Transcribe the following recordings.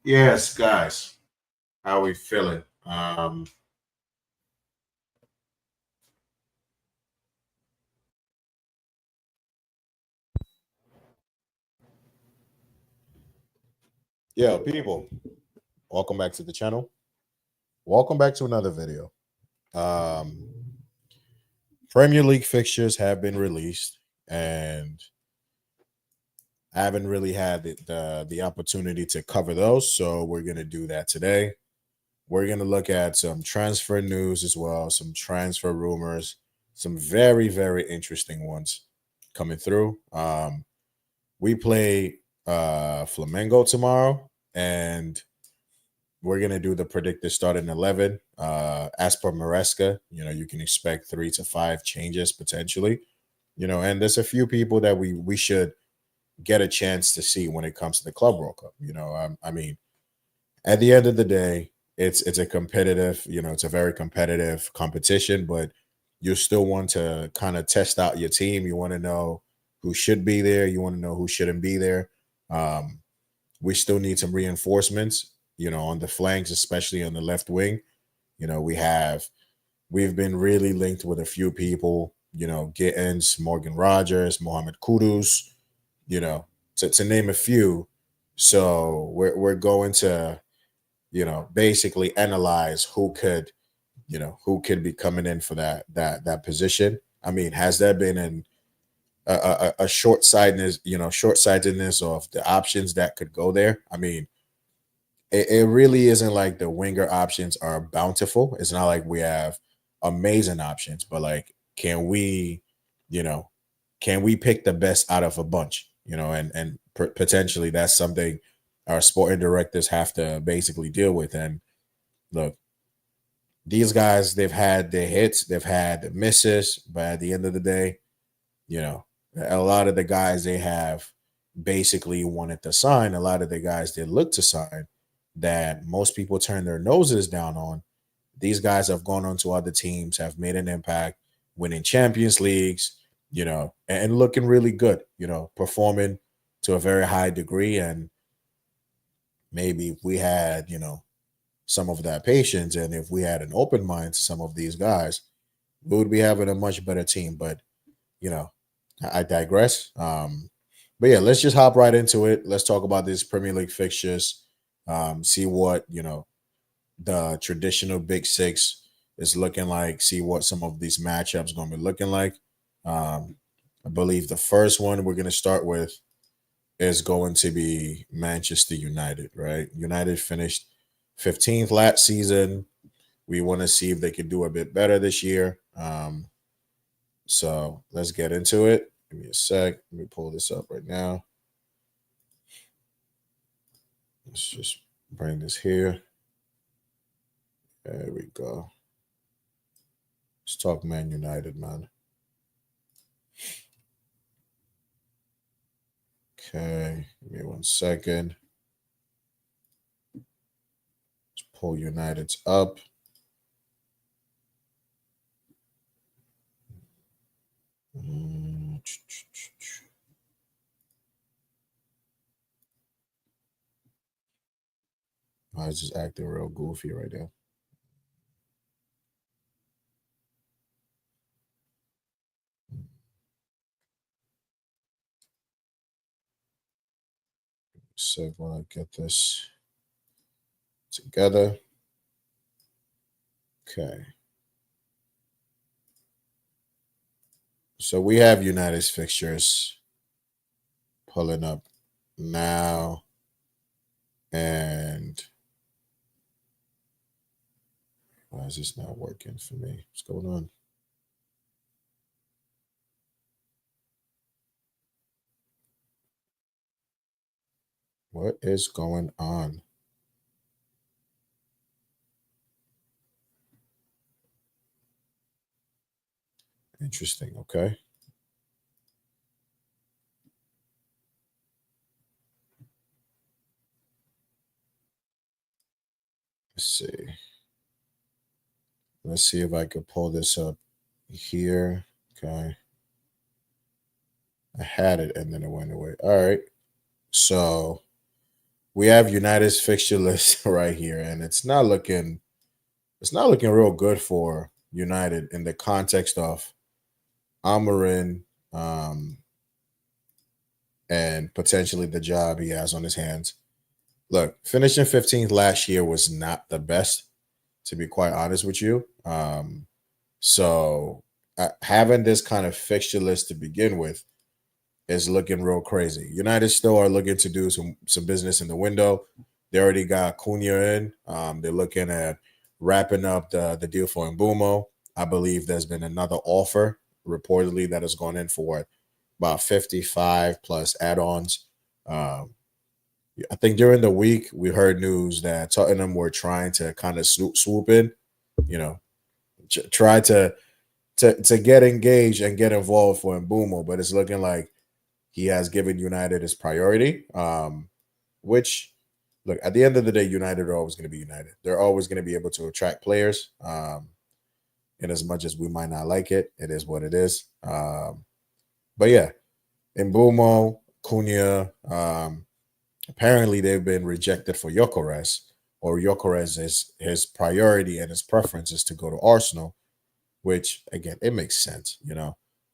Yes, guys, how we feeling? Yeah, people, welcome back to the channel. Welcome back to another video. Um, Premier League fixtures have been released, and I haven't really had the opportunity to cover those, so we're gonna do that today. We're gonna look at some transfer news as well, some transfer rumors, some very interesting ones coming through. We play Flamengo tomorrow, and we're gonna do the predicted starting 11. As per Maresca, you can expect 3 to 5 changes potentially. And there's a few people that we should get a chance to see when it comes to the Club World Cup. I mean, at the end of the day, it's a competitive, it's a very competitive competition, but you still want to kind of test out your team. You want to know who should be there. You want to know who shouldn't be there. Um, we still need some reinforcements, on the flanks, especially on the left wing. We've been really linked with a few people, Gittins, Morgan Rogers, Mohamed Kudus, you know, to name a few. So we're going to, basically analyze who could be coming in for that position. I mean, has there been a short sightedness of the options that could go there? I mean, it really isn't like the winger options are bountiful. It's not like we have amazing options, but like, you know, can we pick the best out of a bunch? And potentially that's something our sporting directors have to basically deal with. And look, these guys, they've had their hits, they've had the misses, but at the end of the day, you know, a lot of the guys they have basically wanted to sign, a lot of the guys they look to sign that most people turn their noses down on. These guys have gone on to other teams, have made an impact, winning Champions Leagues, and looking really good, performing to a very high degree. And maybe if we had, some of that patience and if we had an open mind to some of these guys, we would be having a much better team. But you know, I digress. But yeah, let's just hop right into it. Let's talk about these Premier League fixtures. See what the traditional Big Six is looking like. See what some of these matchups going to be looking like. Um, I believe the first one we're going to start with is going to be Manchester United. Right, United finished 15th last season. We want to see if they can do a bit better this year. So let's get into it. Give me a sec. Let me pull this up right now. Let's just bring this here. There we go. Let's talk Man United, man. Okay, give me 1 second. Let's pull United's up. I was just acting real goofy right now. So when I get this together. Okay. So we have United's fixtures pulling up now. And why is this not working for me? What's going on? What is going on? Interesting. Okay. Let's see. Let's see if I could pull this up here. Okay. I had it and then it went away. All right. So we have United's fixture list right here, and it's not looking real good for United in the context of Amarin um, and potentially the job he has on his hands. Look, finishing 15th last year was not the best, to be quite honest with you. So having this kind of fixture list to begin with is looking real crazy. United still are looking to do some business in the window. They already got Cunha in. They're looking at wrapping up the deal for Mbumo. I believe there's been another offer reportedly that has gone in for about 55 plus add-ons. Um, I think during the week we heard news that Tottenham were trying to kind of swoop in, you know, try to get engaged and get involved for Mbumo, but it's looking like he has given United his priority. Which look, at the end of the day, United are always going to be United. They're always going to be able to attract players. And as much as we might not like it, it is what it is. But yeah, Mbumo, Cunha, apparently they've been rejected for Gyökeres, or Gyökeres is his priority and his preference is to go to Arsenal, which again, it makes sense.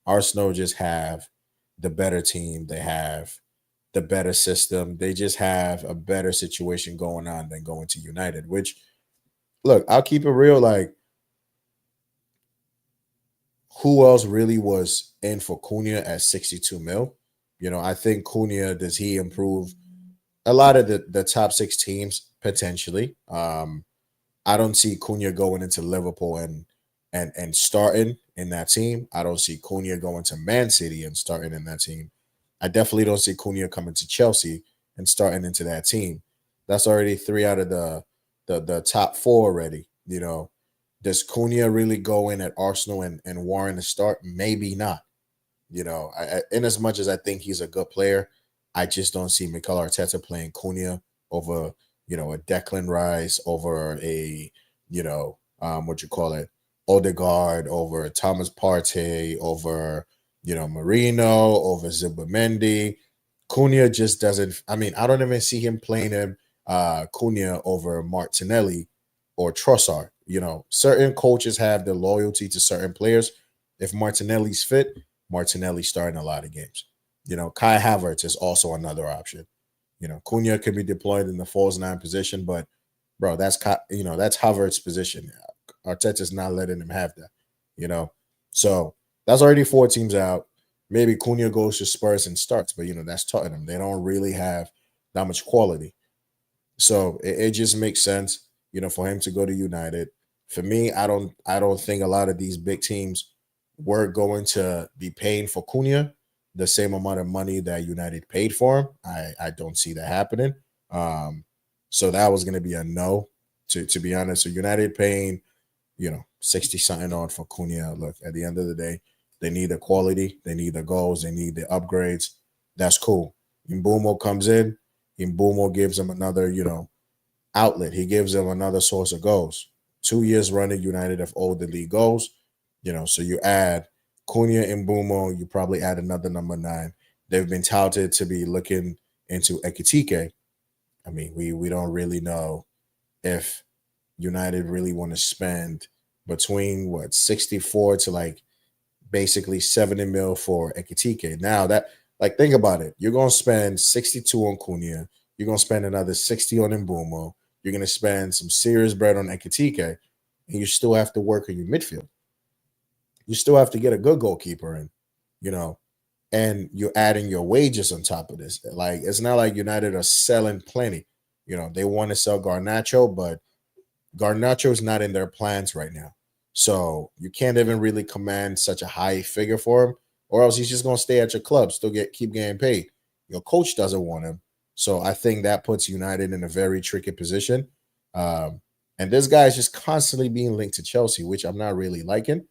Arsenal just have the better team. They have the better system. They just have a better situation going on than going to United, which look, I'll keep it real. Like, who else really was in for Cunha at 62 mil? I think Cunha, does he improve a lot of the top six teams potentially? I don't see Cunha going into Liverpool and starting in that team. I don't see Cunha going to Man City and starting in that team. I definitely don't see Cunha coming to Chelsea and starting into that team. That's already three out of the top four already. Does Cunha really go in at Arsenal and warrant a start? Maybe not. In as much as I think he's a good player, I just don't see Mikel Arteta playing Cunha over, a Declan Rice, over a, what you call it, Odegaard, over Thomas Partey, over, Marino, over Zubimendi. Cunha just doesn't. I mean, I don't even see him playing him Cunha over Martinelli or Trossard. Certain coaches have the loyalty to certain players. If Martinelli's fit, Martinelli's starting a lot of games. Kai Havertz is also another option. Cunha could be deployed in the false nine position, but bro, that's Havertz's position. Arteta's not letting him have that. So that's already four teams out. Maybe Cunha goes to Spurs and starts, but that's Tottenham. They don't really have that much quality. So it just makes sense, for him to go to United. For me, I don't think a lot of these big teams were going to be paying for Cunha the same amount of money that United paid for him. I don't see that happening. So that was going to be a no, to be honest. So United paying, 60 something on for Cunha. Look, at the end of the day, they need the quality, they need the goals, they need the upgrades. That's cool. Mbumo comes in, Mbumo gives them another, outlet. He gives them another source of goals. 2 years running, United have owed the league goals. So you add Cunha and Mbumo, you probably add another number 9. They've been touted to be looking into Ekitike. I mean, we don't really know if United really want to spend between 64 to like basically 70 mil for Ekitike. Now that, like, think about it. You're gonna spend 62 on Cunha, you're gonna spend another 60 on Mbumo, you're gonna spend some serious bread on Ekitike, and you still have to work on your midfield. You still have to get a good goalkeeper in, you know, and you're adding your wages on top of this. Like, it's not like United are selling plenty. They want to sell Garnacho, but Garnacho's not in their plans right now. So you can't even really command such a high figure for him, or else he's just gonna stay at your club, still keep getting paid. Your coach doesn't want him. So I think that puts United in a very tricky position. Um, and this guy is just constantly being linked to Chelsea, which I'm not really liking.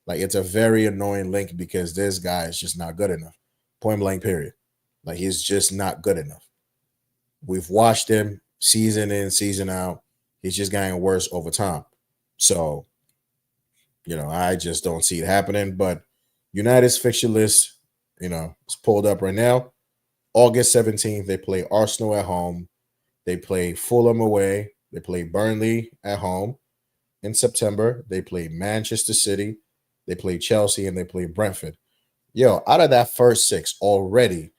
Like, it's a very annoying link because this guy is just not good enough. Point blank, period. Like, he's just not good enough. We've watched him season in, season out. He's just getting worse over time. So, I just don't see it happening. But United's fixture list, is pulled up right now. August 17th, they play Arsenal at home. They play Fulham away. They play Burnley at home. In September, they play Manchester City. They play Chelsea and they play Brentford. Yo, out of that first six already,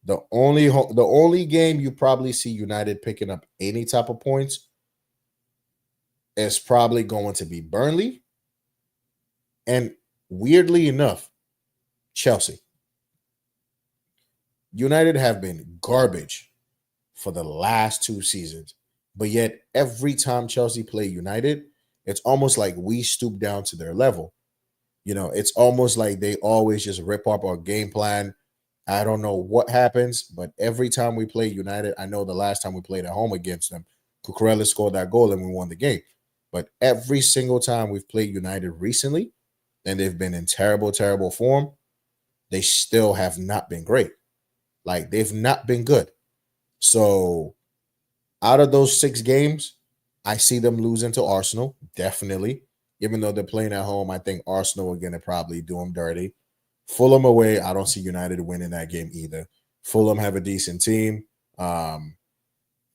the only game you probably see United picking up any type of points is probably going to be Burnley and weirdly enough, Chelsea. United have been garbage for the last two seasons. But yet, every time Chelsea play United, it's almost like we stoop down to their level. It's almost like they always just rip up our game plan. I don't know what happens, but every time we play United, I know the last time we played at home against them, Cucurella scored that goal and we won the game. But every single time we've played United recently, and they've been in terrible, terrible form, they still have not been great. Like they've not been good. So out of those six games, I see them losing to Arsenal, definitely. Even though they're playing at home, I think Arsenal are going to probably do them dirty. Fulham away, I don't see United winning that game either. Fulham have a decent team, and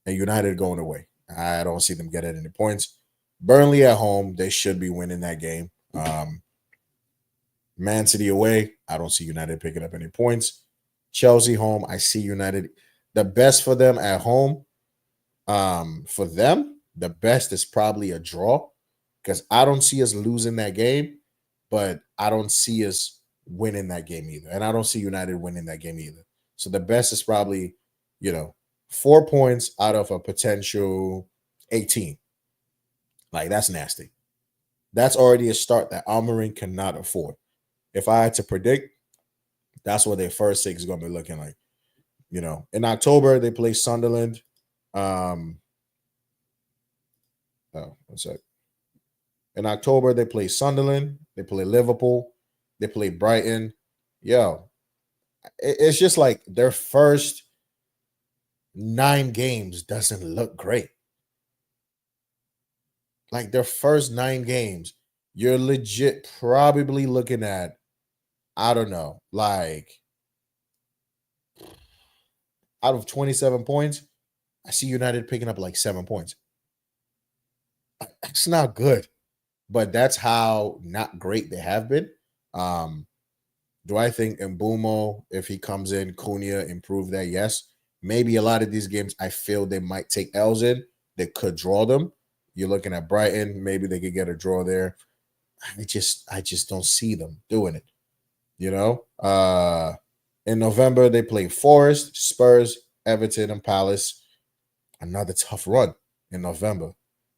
United going away. I don't see them getting any points. Burnley at home, they should be winning that game. Man City away, I don't see United picking up any points. Chelsea home, I see United. The best for them at home, for them, the best is probably a draw because I don't see us losing that game, but I don't see us winning that game either. And I don't see United winning that game either. So the best is probably, you know, 4 points out of a potential 18. Like that's nasty. That's already a start that Almarin cannot afford. If I had to predict, that's what their first six is going to be looking like. In October they play Sunderland. One sec. In October they play Sunderland. They play Liverpool. They play Brighton. Yo, it's just like their first 9 games doesn't look great. Like their first 9 games, you're legit probably looking at, I don't know, like out of 27 points, I see United picking up like 7 points. It's not good, but that's how not great they have been. Um, do I think Mbumo, if he comes in, Cunha improve that? Yes. Maybe a lot of these games, I feel they might take L's in. They could draw them. You're looking at Brighton, maybe they could get a draw there. I just don't see them doing it. You know, in November they play Forest, Spurs, Everton, and Palace. Another tough run in November.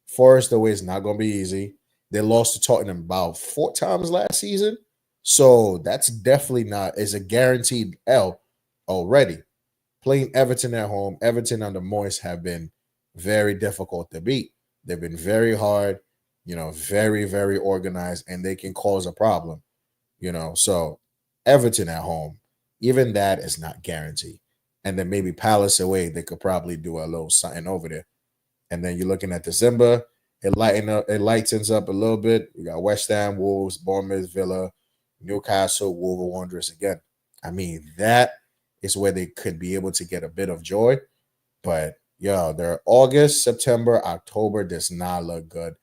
Forest away is not going to be easy. They lost to Tottenham about 4 times last season, so that's definitely not is a guaranteed L already. Playing Everton at home, Everton under Moyes have been very difficult to beat. They've been very hard, very, very organized, and they can cause a problem. So Everton at home, even that is not guaranteed. And then maybe Palace away, they could probably do a little something over there. And then you're looking at December, it lightens up a little bit. You got West Ham, Wolves, Bournemouth, Villa, Newcastle, Wolver Wanderers again. I mean, that is where they could be able to get a bit of joy. But their August, September, October does not look good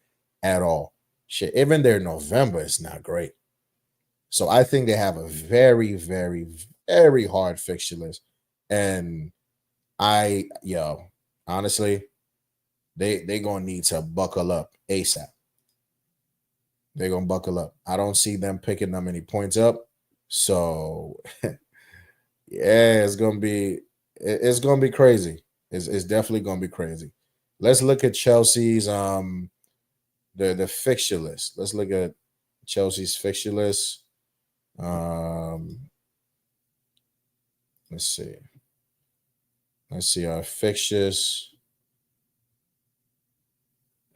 at all. Shit, even their November is not great. So I think they have a very, very, very hard fixture list. And honestly, they gonna need to buckle up ASAP. They're gonna buckle up. I don't see them picking that many points up. So yeah, it's gonna be crazy. It's definitely gonna be crazy. Let's look at Chelsea's the fixture list. Let's look at Chelsea's fixture list. Um, let's see. Let's see our fixtures.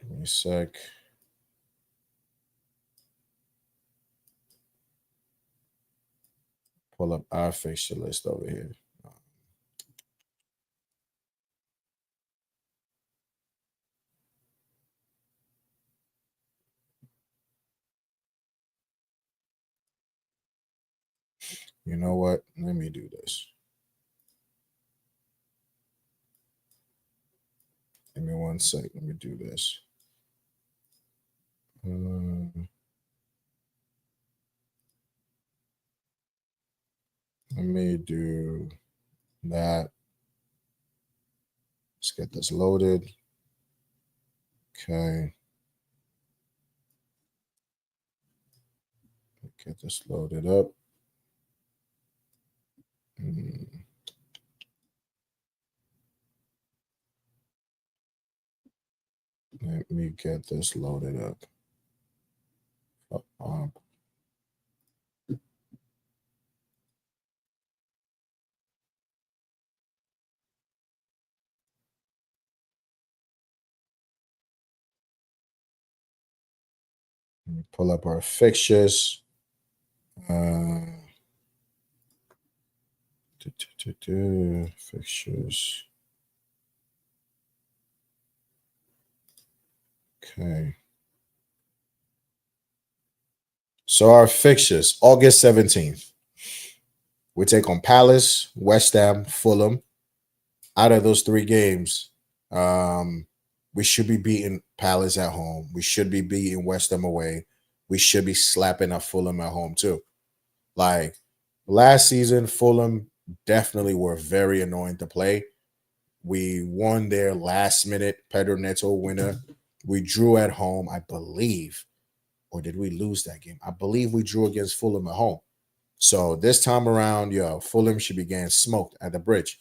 Give me a sec. Pull up our fixture list over here. You know what? Let me do this. me one sec. Let me do this. Let me do that. Let's get this loaded. Okay. Get this loaded up. Let me get this loaded up. Let me pull up our fixtures. Fixtures. Okay. So our fixtures, August 17th. We take on Palace, West Ham, Fulham. Out of those three games, we should be beating Palace at home. We should be beating West Ham away. We should be slapping up Fulham at home too. Like last season, Fulham definitely were very annoying to play. We won their last minute Pedro Neto winner. We drew at home, I believe. Or did we lose that game? I believe we drew against Fulham at home. So this time around, Fulham should be getting smoked at the bridge.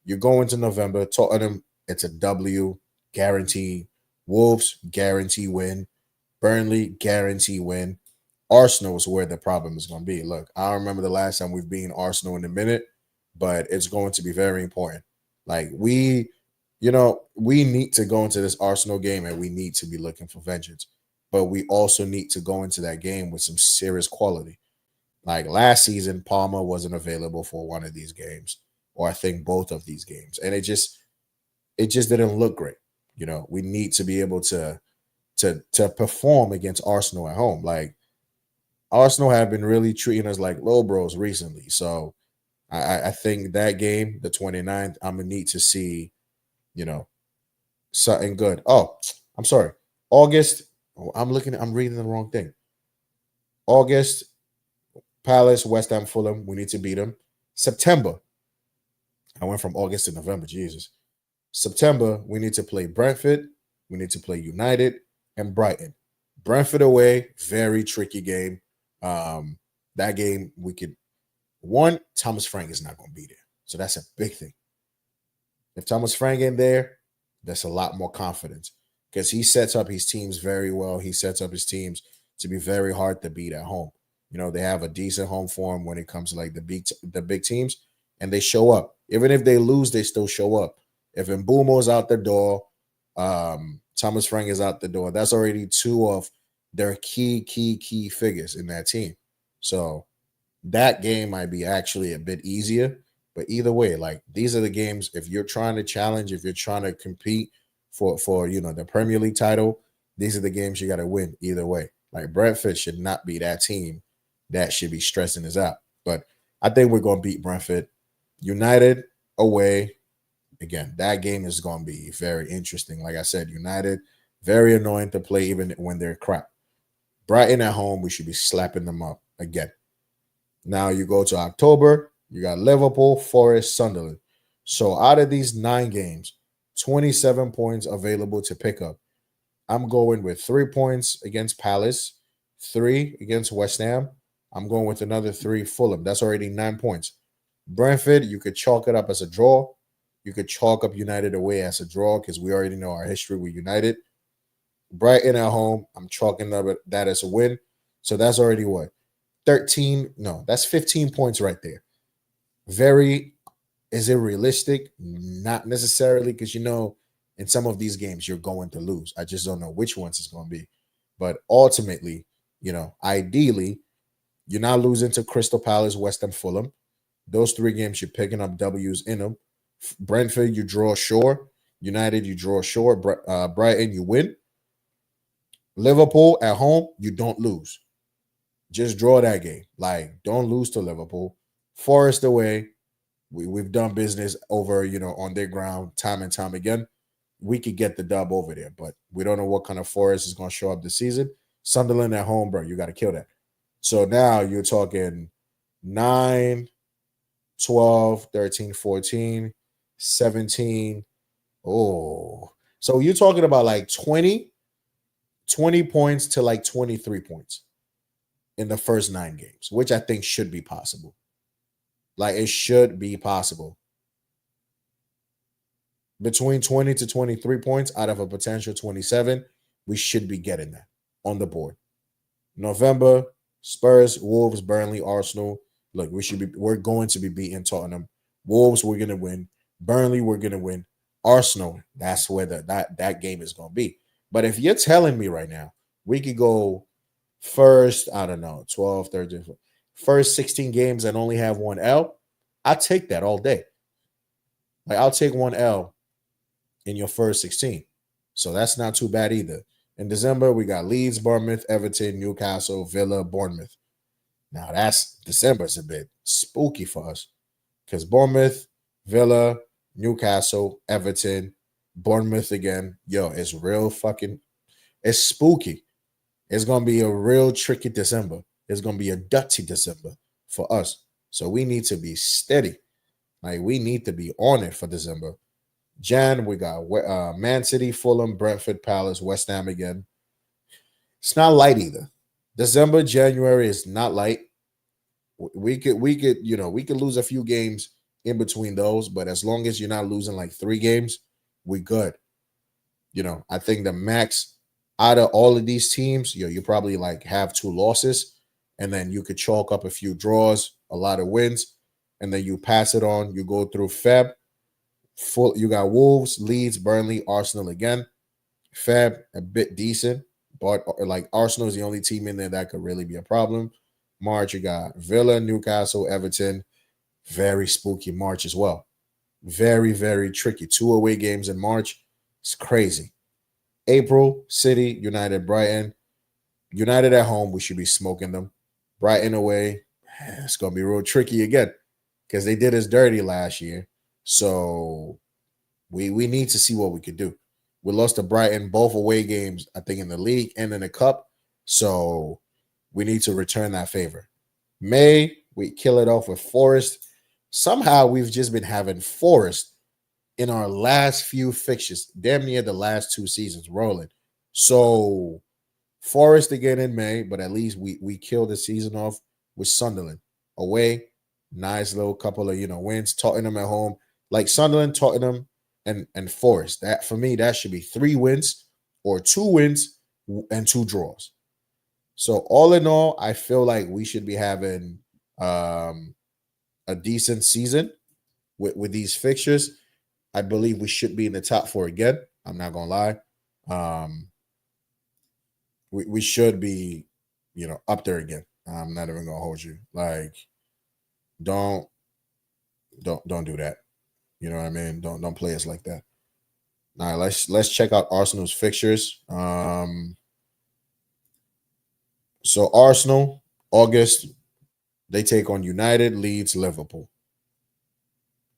You go into November, Tottenham, it's a W, guarantee. Wolves, guarantee win. Burnley, guarantee win. Arsenal is where the problem is going to be. Look, I don't remember the last time we've beaten Arsenal in a minute, but it's going to be very important. Like we need to go into this Arsenal game and we need to be looking for vengeance. But we also need to go into that game with some serious quality. Like last season, Palmer wasn't available for one of these games, or I think both of these games, and it just didn't look great. We need to be able to perform against Arsenal at home. Like Arsenal have been really treating us like low bros recently. So I think that game, the 29th, I'm gonna need to see, something good. Oh, I'm sorry. August. I'm reading the wrong thing. August, Palace, West Ham, Fulham. We need to beat them. September. I went from August to November. Jesus. September, we need to play Brentford. We need to play United and Brighton. Brentford away, very tricky game. That game we could Thomas Frank is not going to be there. So that's a big thing. If Thomas Frank in there, that's a lot more confidence because he sets up his teams very well. He sets up his teams to be very hard to beat at home. They have a decent home form when it comes to like the big teams, and they show up. Even if they lose, they still show up. If Mbumo's out the door, Thomas Frank is out the door. That's already two of their key figures in that team. So that game might be actually a bit easier. But either way, like these are the games. If you're trying to challenge, if you're trying to compete for the Premier League title, these are the games you got to win either way. Like Brentford should not be that team that should be stressing us out. But I think we're going to beat Brentford. United away. Again, that game is going to be very interesting. Like I said, United, very annoying to play even when they're crap. Brighton at home, we should be slapping them up again. Now you go to October, you got Liverpool, Forest, Sunderland. So out of these 9 games, 27 points available to pick up. I'm going with 3 points against Palace, 3 against West Ham. I'm going with another 3 Fulham. That's already 9 points. Brentford, you could chalk it up as a draw. You could chalk up United away as a draw because we already know our history with United. Brighton at home, I'm chalking up that as a win. So that's already what? 13? No, that's 15 points right there. Is it realistic? Not necessarily, because in some of these games you're going to lose. I just don't know which ones it's going to be. But ultimately, ideally, you're not losing to Crystal Palace, West Ham, Fulham. Those 3 games you're picking up W's in them. Brentford, you draw short. United, you draw short. Brighton, you win. Liverpool at home, you don't lose. Just draw that game. Like, don't lose to Liverpool. Forest away. We've done business over, on their ground time and time again. we could get the dub over there. But we don't know what kind of Forest is going to show up this season. Sunderland at home, bro. You got to kill that. So now you're talking 9, 12, 13, 14, 17. Oh, so you're talking about like 20 points to like 23 points in the first 9 games, which I think should be possible. Like it should be possible. Between 20 to 23 points out of a potential 27, we should be getting that on the board. November, Spurs, Wolves, Burnley, Arsenal. Look, we're going to be beating Tottenham. Wolves, we're gonna win. Burnley, we're gonna win. Arsenal, that's where that game is gonna be. But if you're telling me right now, we could go first, I don't know, 12, 13, first 16 games and only have one L, I take that all day. Like I'll take one L in your first 16. So that's not too bad either. In December, we got Leeds, Bournemouth, Everton, Newcastle, Villa, Bournemouth. Now that's December's a bit spooky for us because Bournemouth, Villa, Newcastle, Everton, Bournemouth again. Yo, it's real fucking, it's spooky. It's gonna be a real tricky December. It's gonna be a dirty December for us. So we need to be steady. Like we need to be on it for December. Jan, we got Man City, Fulham, Brentford, Palace, West Ham again. It's not light either. December, January is not light. We could lose a few games in between those, but as long as you're not losing like 3 games, we good. I think the max out of all of these teams, you probably like have 2 losses, and then you could chalk up a few draws, a lot of wins, and then you pass it on. You go through Feb. You got Wolves, Leeds, Burnley, Arsenal again. Feb a bit decent, but like Arsenal is the only team in there that could really be a problem. March, you got Villa, Newcastle, Everton. Very spooky March as well. Very, very tricky. 2 away games in March. It's crazy. April, City, United, Brighton. United at home, we should be smoking them. Brighton away, it's going to be real tricky again because they did us dirty last year. So we need to see what we could do. We lost to Brighton both away games, I think, in the league and in the cup. So we need to return that favor. May, we kill it off with Forest. Somehow we've just been having Forest in our last few fixtures, damn near the last 2 seasons rolling. So Forest again in May, but at least we killed the season off with Sunderland away. Nice little couple of wins. Tottenham at home, like Sunderland, Tottenham, and Forest. That for me, that should be 3 wins or 2 wins and 2 draws. So all in all, I feel like we should be having a decent season with these fixtures. I believe we should be in the top 4 again. I'm not gonna lie. We should be, up there again. I'm not even gonna hold you. Like, don't do that. You know what I mean? Don't play us like that. All right, let's check out Arsenal's fixtures. So Arsenal, August, they take on United, Leeds, Liverpool.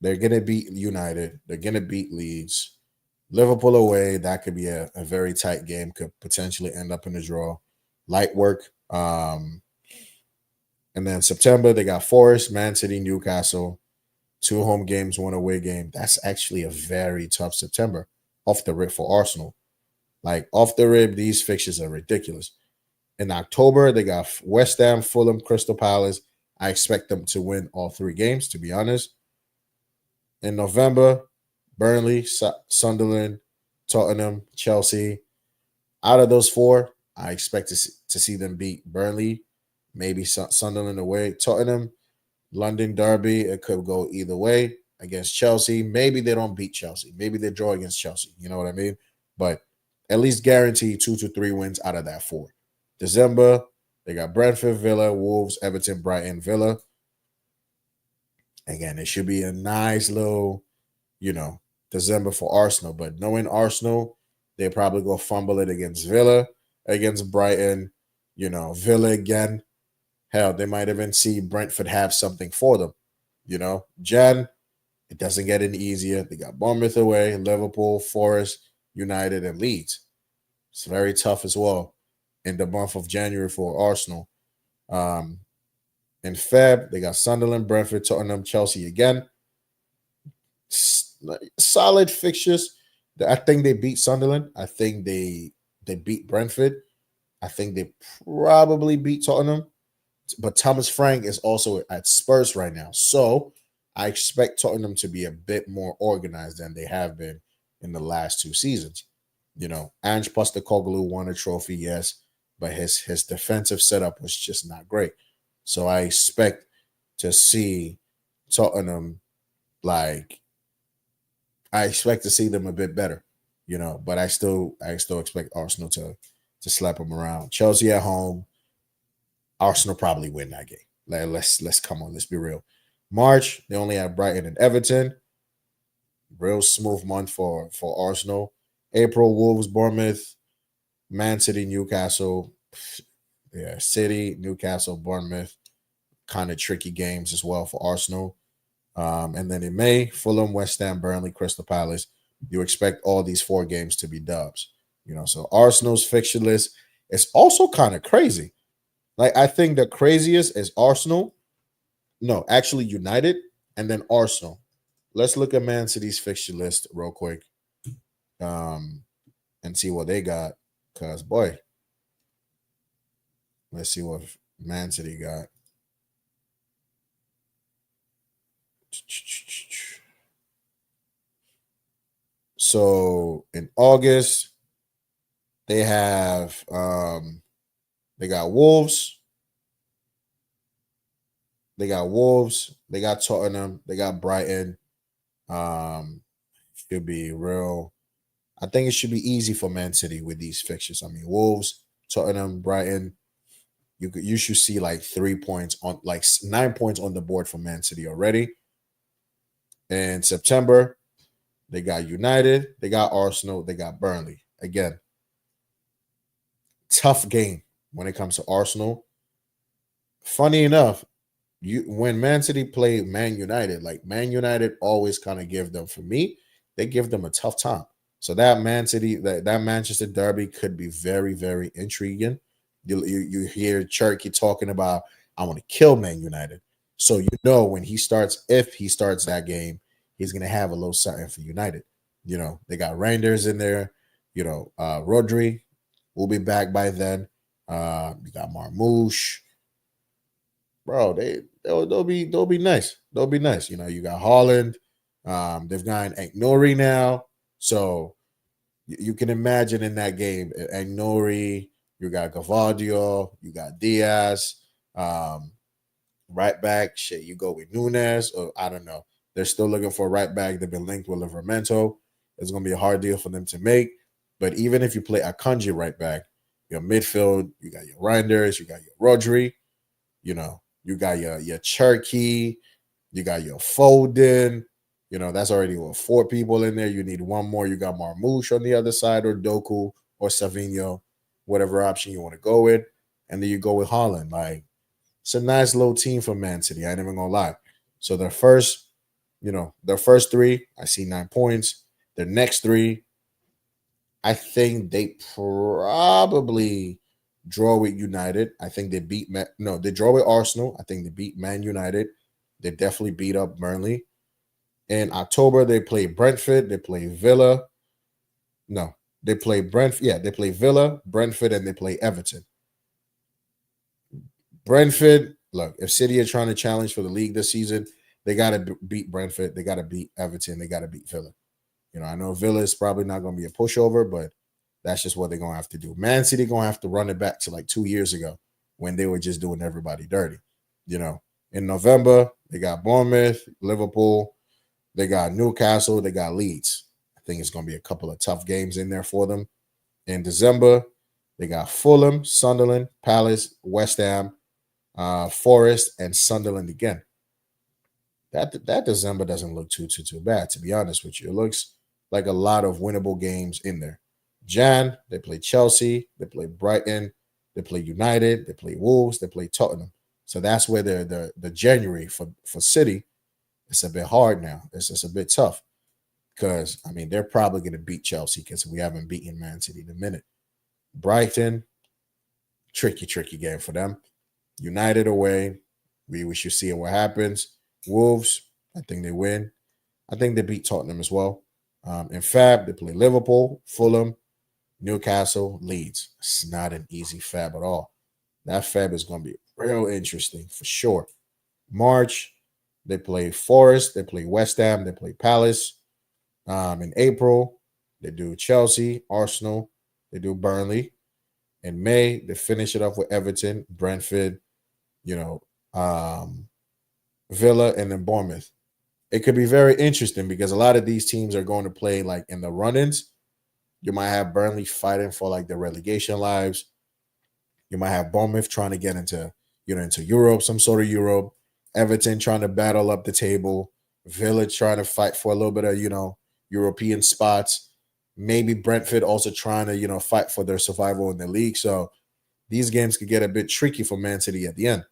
They're gonna beat United. They're gonna beat Leeds. Liverpool away, that could be a very tight game, could potentially end up in a draw. Light work. And then September, they got Forest, Man City, Newcastle. 2 home games, 1 away game. That's actually a very tough September off the rip for Arsenal. Like off the rip, these fixtures are ridiculous. In October, they got West Ham, Fulham, Crystal Palace. I expect them to win all 3 games, to be honest. In November, Burnley, Sunderland, Tottenham, Chelsea. Out of those 4, I expect to see them beat Burnley, maybe Sunderland away. Tottenham, London derby, it could go either way against Chelsea. Maybe they don't beat Chelsea. Maybe they draw against Chelsea. You know what I mean? But at least guarantee 2 to 3 wins out of that 4. December, they got Brentford, Villa, Wolves, Everton, Brighton, Villa. Again, it should be a nice little, December for Arsenal. But knowing Arsenal, they probably go fumble it against Villa, against Brighton, Villa again. Hell, they might even see Brentford have something for them. Jan, it doesn't get any easier. They got Bournemouth away, Liverpool, Forest, United, and Leeds. It's very tough as well in the month of January for Arsenal. Um, in Feb, they got Sunderland, Brentford, Tottenham, Chelsea again. Solid fixtures. I think they beat Sunderland. I think they beat Brentford. I think they probably beat Tottenham. But Thomas Frank is also at Spurs right now. So I expect Tottenham to be a bit more organized than they have been in the last two seasons. Ange Postecoglou won a trophy, yes, but his defensive setup was just not great. So I expect to see Tottenham like I expect to see them a bit better, but I still expect Arsenal to slap them around. Chelsea at home, Arsenal probably win that game. Let's come on, let's be real. March, they only have Brighton and Everton. Real smooth month for Arsenal. April, Wolves, Bournemouth, Man City, Newcastle. Yeah, City, Newcastle, Bournemouth. Kind of tricky games as well for Arsenal. And then in May, Fulham, West Ham, Burnley, Crystal Palace. You expect all these four games to be dubs. So Arsenal's fixture list is also kind of crazy. Like, I think the craziest is Arsenal. No, actually United and then Arsenal. Let's look at Man City's fixture list real quick, and see what they got. Cause boy, let's see what Man City got. So in August, they have they got Wolves. They got Wolves. They got Tottenham. They got Brighton. Should be real. I think it should be easy for Man City with these fixtures. I mean, Wolves, Tottenham, Brighton. You should see like 3 points on like 9 points on the board for Man City already. In September, they got United, they got Arsenal, they got Burnley. Again, tough game when it comes to Arsenal. Funny enough, when Man City play Man United, like Man United always kind of give them, for me, they give them a tough time. So that Man City, that Manchester derby could be very, very intriguing. You hear Cherky talking about, I want to kill Man United. So when if he starts that game, he's gonna have a little something for United. They got Reinders in there. Rodri will be back by then. You got Marmouche, bro. They'll be nice. They'll be nice. You got Holland. They've got Nori now, so you can imagine in that game, Nori. You got Gavadio. You got Diaz. Right back, shit. You go with Nunes, or I don't know. They're still looking for a right back. They've been linked with Livermento. It's going to be a hard deal for them to make. But even if you play Akanji right back, your midfield, you got your Reinders, you got your Rodri, you got your Cherky, you got your Foden. That's already four people in there. You need one more. You got Marmouche on the other side, or Doku, or Savinho, whatever option you want to go with. And then you go with Holland. Like, it's a nice little team for Man City. I ain't even gonna lie. So their first three, I see 9 points. Their next three, I think they probably draw with United. I think they they draw with Arsenal. I think they beat Man United. They definitely beat up Burnley. In October, they play Brentford. They play Villa. No, they play Brentford. Yeah, they play Villa, Brentford, and they play Everton. Brentford, look, if City are trying to challenge for the league this season, they got to beat Brentford. They got to beat Everton. They got to beat Villa. I know Villa is probably not going to be a pushover, but that's just what they're going to have to do. Man City going to have to run it back to like 2 years ago when they were just doing everybody dirty. In November, they got Bournemouth, Liverpool, they got Newcastle, they got Leeds. I think it's going to be a couple of tough games in there for them. In December, they got Fulham, Sunderland, Palace, West Ham, Forest, and Sunderland again. That December doesn't look too bad, to be honest with you. It looks like a lot of winnable games in there. Jan, they play Chelsea, they play Brighton, they play United, they play Wolves, they play Tottenham. So that's where the January for City, it's a bit hard now. It's a bit tough because I mean they're probably going to beat Chelsea because we haven't beaten Man City in a minute. Brighton, tricky game for them. United away, we should see what happens. Wolves, I think they win. I think they beat Tottenham as well. In Fab, they play Liverpool, Fulham, Newcastle, Leeds. It's not an easy Fab at all. That Fab is going to be real interesting for sure. March, they play Forest, they play West Ham, they play Palace. In April, they do Chelsea, Arsenal, they do Burnley. In May, they finish it off with Everton, Brentford, you know, Villa, and then Bournemouth. It could be very interesting because a lot of these teams are going to play like in the run-ins. You might have Burnley fighting for like the relegation lives. You might have Bournemouth trying to get into, into Europe, some sort of Europe. Everton trying to battle up the table. Villa trying to fight for a little bit of, European spots. Maybe Brentford also trying to, fight for their survival in the league. So these games could get a bit tricky for Man City at the end,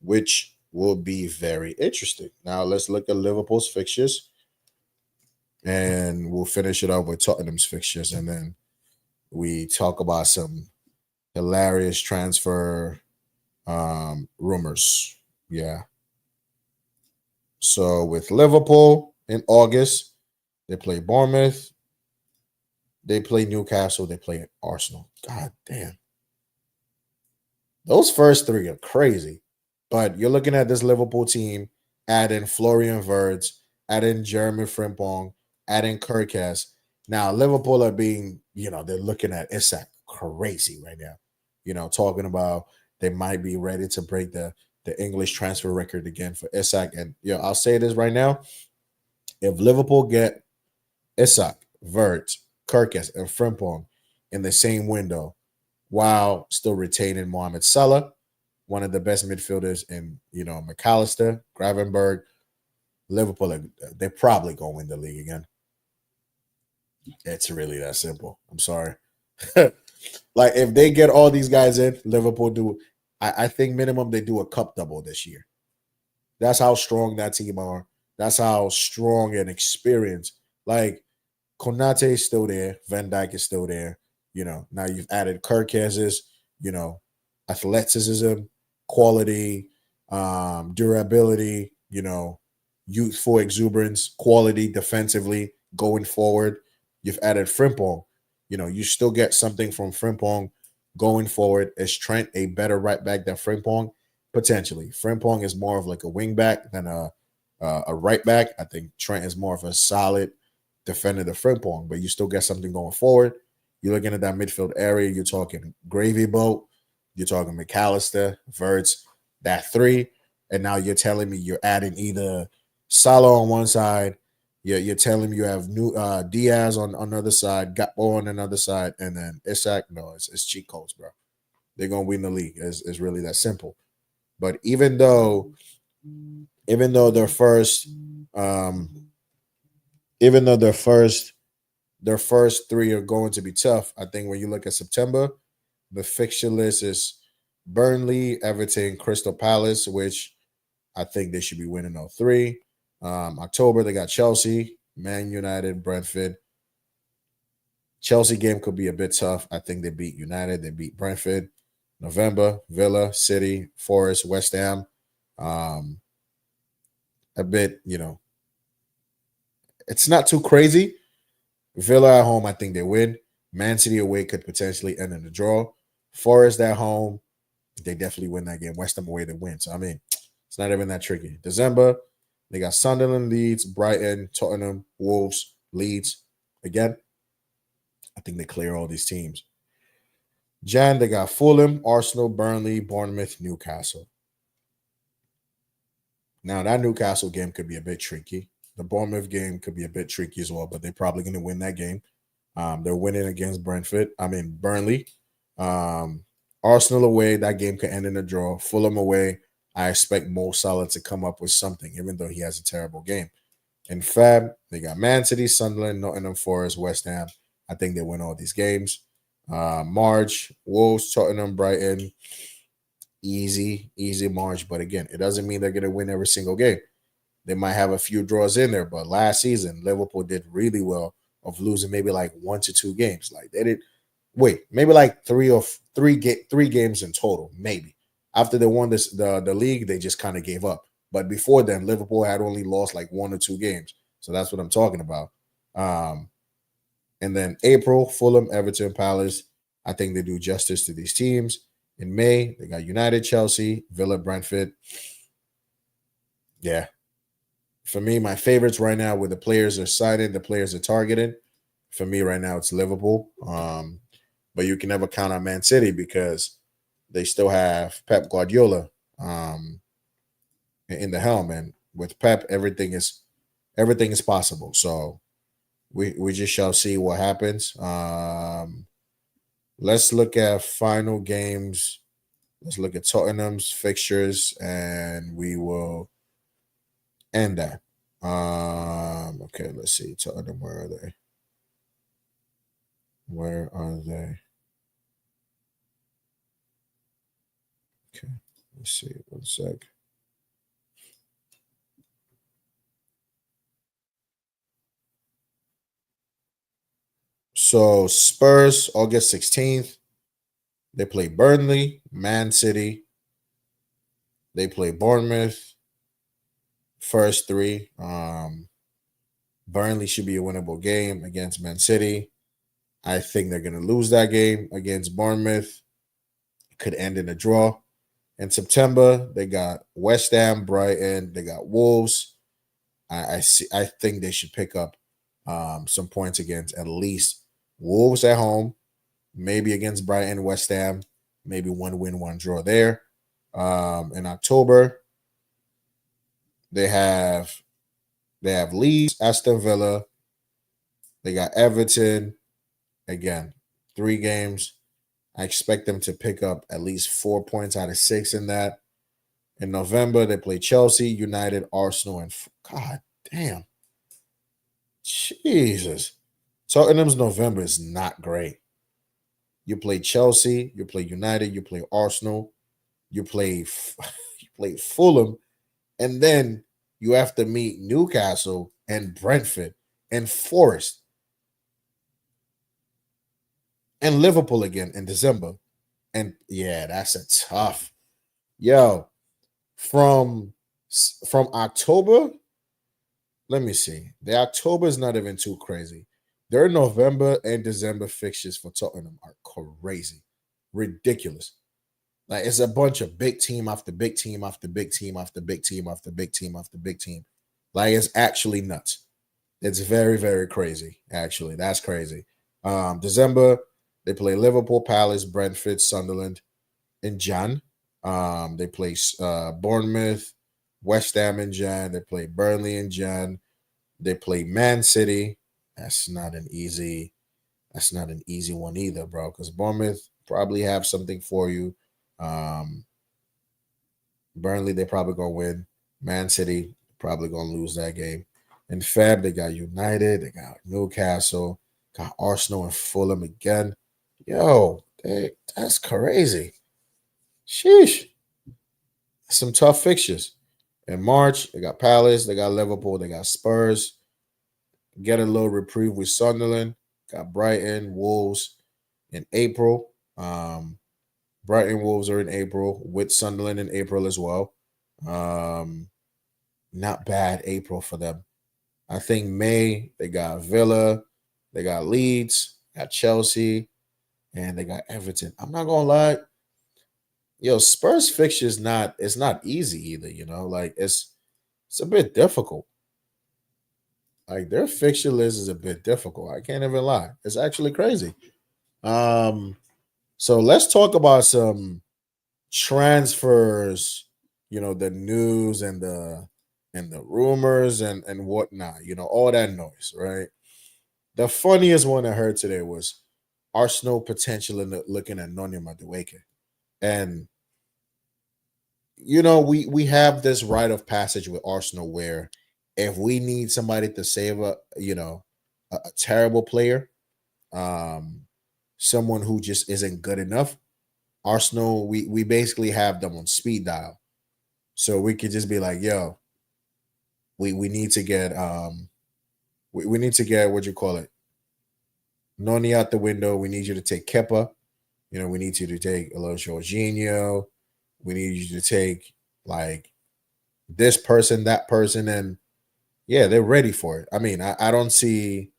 which will be very interesting. Now let's look at Liverpool's fixtures, and we'll finish it up with Tottenham's fixtures, and then we talk about some hilarious transfer rumors. Yeah. So with Liverpool in August, they play Bournemouth, they play Newcastle, they play Arsenal. God damn. Those first three are crazy. But you're looking at this Liverpool team, add in Florian Wirtz, add in Jeremy Frimpong, add in Kirkes. Now, Liverpool are being, they're looking at Isak crazy right now. Talking about they might be ready to break the English transfer record again for Isak. And, I'll say this right now. If Liverpool get Isak, Wirtz, Kirkes, and Frimpong in the same window while still retaining Mohamed Salah, one of the best midfielders in, McAllister, Gravenberg, Liverpool, they're probably going to win the league again. It's really that simple. I'm sorry. Like, if they get all these guys in, Liverpool do, I think minimum they do a cup double this year. That's how strong that team are. That's how strong and experienced. Like, Konate is still there. Van Dijk is still there. Now you've added Kirkes's, athleticism, quality, durability, youthful exuberance, quality defensively going forward. You've added Frimpong. You still get something from Frimpong going forward. Is Trent a better right back than Frimpong? Potentially. Frimpong is more of like a wing back than a right back. I think Trent is more of a solid defender than Frimpong, but you still get something going forward. You're looking at that midfield area. You're talking Gravy Boat. You're talking McAllister, Wirtz, that three. And now you're telling me you're adding either Salah on one side. You're telling me you have new Diaz on another side, Gakpo on another side, and then Isak. No, it's cheat codes, bro. They're gonna win the league. It's really that simple. But even though their first, even though their first three are going to be tough, I think when you look at September, the fixture list is Burnley, Everton, Crystal Palace, which I think they should be winning all three. October, they got Chelsea, Man United, Brentford. Chelsea game could be a bit tough. I think they beat United. They beat Brentford. November, Villa, City, Forest, West Ham. A bit, it's not too crazy. Villa at home, I think they win. Man City away could potentially end in a draw. Forest at home, they definitely win that game. West Ham away, they win. So, I mean, it's not even that tricky. December, they got Sunderland, Leeds, Brighton, Tottenham, Wolves, Leeds. Again, I think they clear all these teams. Jan, they got Fulham, Arsenal, Burnley, Bournemouth, Newcastle. Now, that Newcastle game could be a bit tricky. The Bournemouth game could be a bit tricky as well, but they're probably going to win that game. They're winning against Burnley. Arsenal away, that game could end in a draw. Fulham away, I expect Mo Salah to come up with something, even though he has a terrible game. In Fab, they got Man City, Sunderland, Nottingham Forest, West Ham. I think they win all these games. March, Wolves, Tottenham, Brighton. Easy March. But again, it doesn't mean they're going to win every single game. They might have a few draws in there, but last season Liverpool did really well of losing maybe like 1 to 2 games. Like they did wait, maybe like three games in total, maybe. After they won the league, they just kind of gave up. But before then, Liverpool had only lost like 1 or 2 games. So that's what I'm talking about. Um, and then April, Fulham, Everton, Palace. I think they do justice to these teams. In May, they got United, Chelsea, Villa, Brentford. Yeah. For me, my favorites right now where the players are signed, the players are targeted. For me right now, it's Liverpool. But you can never count on Man City because they still have Pep Guardiola in the helm, and with Pep, everything is possible. So we just shall see what happens. Let's look at final games. Let's look at Tottenham's fixtures, and we will end that. Okay, let's see. Tottenham, where are they? Where are they? Okay, let's see. 1 sec. So Spurs, August 16th. They play Burnley, Man City. They play Bournemouth. First three. Burnley should be a winnable game against Man City. I think they're going to lose that game against Bournemouth. It could end in a draw. In September, they got West Ham, Brighton. They got Wolves. I see. I think they should pick up some points against at least Wolves at home, maybe against Brighton, West Ham, maybe 1 win, 1 draw there. In October, they have Leeds, Aston Villa. They got Everton. Again, 3 games. I expect them to pick up at least 4 points out of 6 in that. In November, they play Chelsea, United, Arsenal, and God damn. Jesus. Tottenham's November is not great. You play Chelsea, you play United, you play Arsenal, you play you play Fulham, and then you have to meet Newcastle and Brentford and Forest and Liverpool again in December. And yeah, that's a tough. Yo, from from October, let me see. The October is not even too crazy. Their November and December fixtures for Tottenham are crazy, ridiculous. Like it's a bunch of big team after big team after big team after big team after big team after big team. Like it's actually nuts. It's very, very crazy. Actually, that's crazy. December they play Liverpool, Palace, Brentford, Sunderland in Jan. They play Bournemouth, West Ham in Jan. They play Burnley in Jan. They play Man City. That's not an easy. That's not an easy one either, bro. Because Bournemouth probably have something for you. Um, Burnley, they probably gonna win. Man City probably gonna lose that game. In Feb, they got United, they got Newcastle, got Arsenal and Fulham again. Yo, that's crazy. Sheesh. Some tough fixtures. In March, they got Palace, they got Liverpool, they got Spurs. Get a little reprieve with Sunderland. Got Brighton, Wolves in April. Brighton Wolves are in April with Sunderland in April as well. Um, Not bad April for them. I think May they got Villa, they got Leeds, got Chelsea, and they got Everton. I'm not gonna lie, yo, Spurs fixture is not it's not easy either. Like it's a bit difficult. Like their fixture list is a bit difficult. I can't even lie. It's actually crazy. Um, so let's talk about some transfers, the news and the rumors and whatnot, all that noise, right? The funniest one I heard today was Arsenal potential in looking at Noni Madueke. And we have this rite of passage with Arsenal where if we need somebody to save a terrible player, um, someone who just isn't good enough, Arsenal, we basically have them on speed dial. So we could just be like, yo, We need to get we need to get what you call it, Noni out the window. We need you to take Kepa. We need you to take a little Jorginho. We need you to take like this person, that person, and yeah, they're ready for it. I mean, I don't see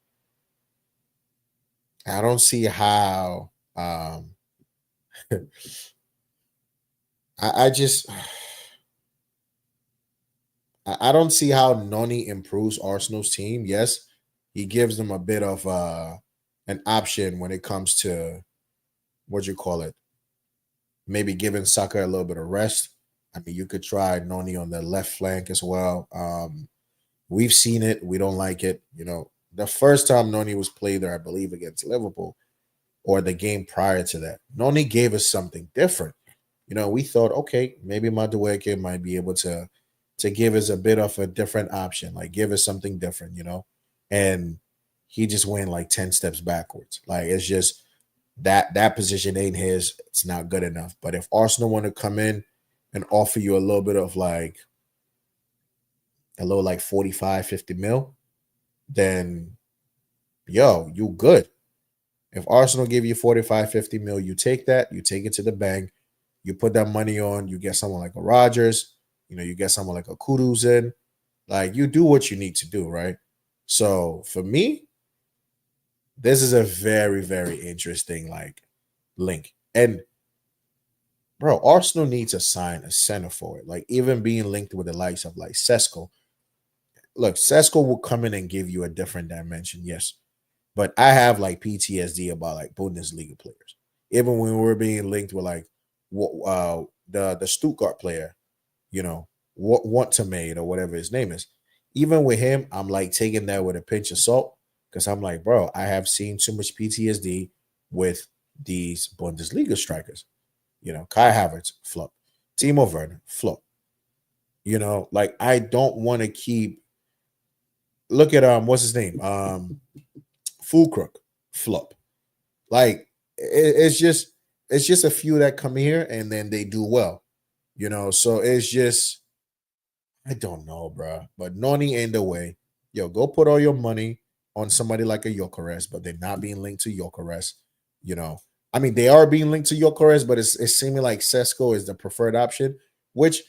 how I just I don't see how Noni improves Arsenal's team. Yes, he gives them a bit of an option when it comes to what you call it, maybe giving Saka a little bit of rest. I mean, you could try Noni on the left flank as well. We've seen it. We don't like it. The first time Noni was played there, I believe, against Liverpool, or the game prior to that, Noni gave us something different. We thought, okay, maybe Madueke might be able to give us a bit of a different option, like give us something different. And he just went like 10 steps backwards. Like it's just that position ain't his. It's not good enough. But if Arsenal want to come in and offer you a little bit of like a little like 45, 50 mil, then yo, you good. If Arsenal give you 45, 50 mil, you take that, you take it to the bank, you put that money on, you get someone like a Rogers, you get someone like a Kudus in. Like you do what you need to do, right? So for me, this is a very, very interesting like link. And bro, Arsenal needs to sign a center forward. Like even being linked with the likes of like Sesko. Look, Sesko will come in and give you a different dimension, yes. But I have like PTSD about like Bundesliga players. Even when we're being linked with like the Stuttgart player, want to made or whatever his name is. Even with him, I'm like taking that with a pinch of salt because I'm like, bro, I have seen too much PTSD with these Bundesliga strikers. Kai Havertz, flop. Timo Werner, flop. Like I don't want to keep. Look at what's his name? Fulcrook, flop. Like it's just a few that come here and then they do well. So it's just I don't know, bro. But Noni ain't the way. Yo, go put all your money on somebody like a Yokeres, but they're not being linked to Yokeres. You know, I mean, they are being linked to Yokeres, but it's seeming like Sesko is the preferred option. Which,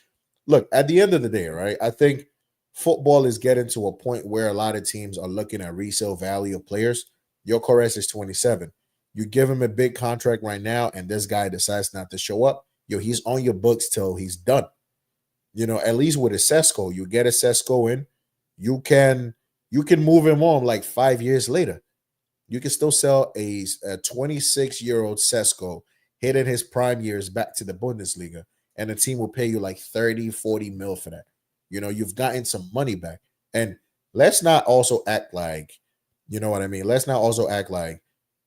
look, at the end of the day, right? I think football is getting to a point where a lot of teams are looking at resale value of players. Yokeres is 27. You give him a big contract right now, and this guy decides not to show up. Yo, he's on your books till he's done. At least with a Sesko, you get a Sesko in, you can you can move him on like 5 years later. You can still sell a 26-year-old Sesko hitting his prime years back to the Bundesliga, and the team will pay you like 30, 40 mil for that. You've gotten some money back. And let's not also act like, you know what I mean? Let's not also act like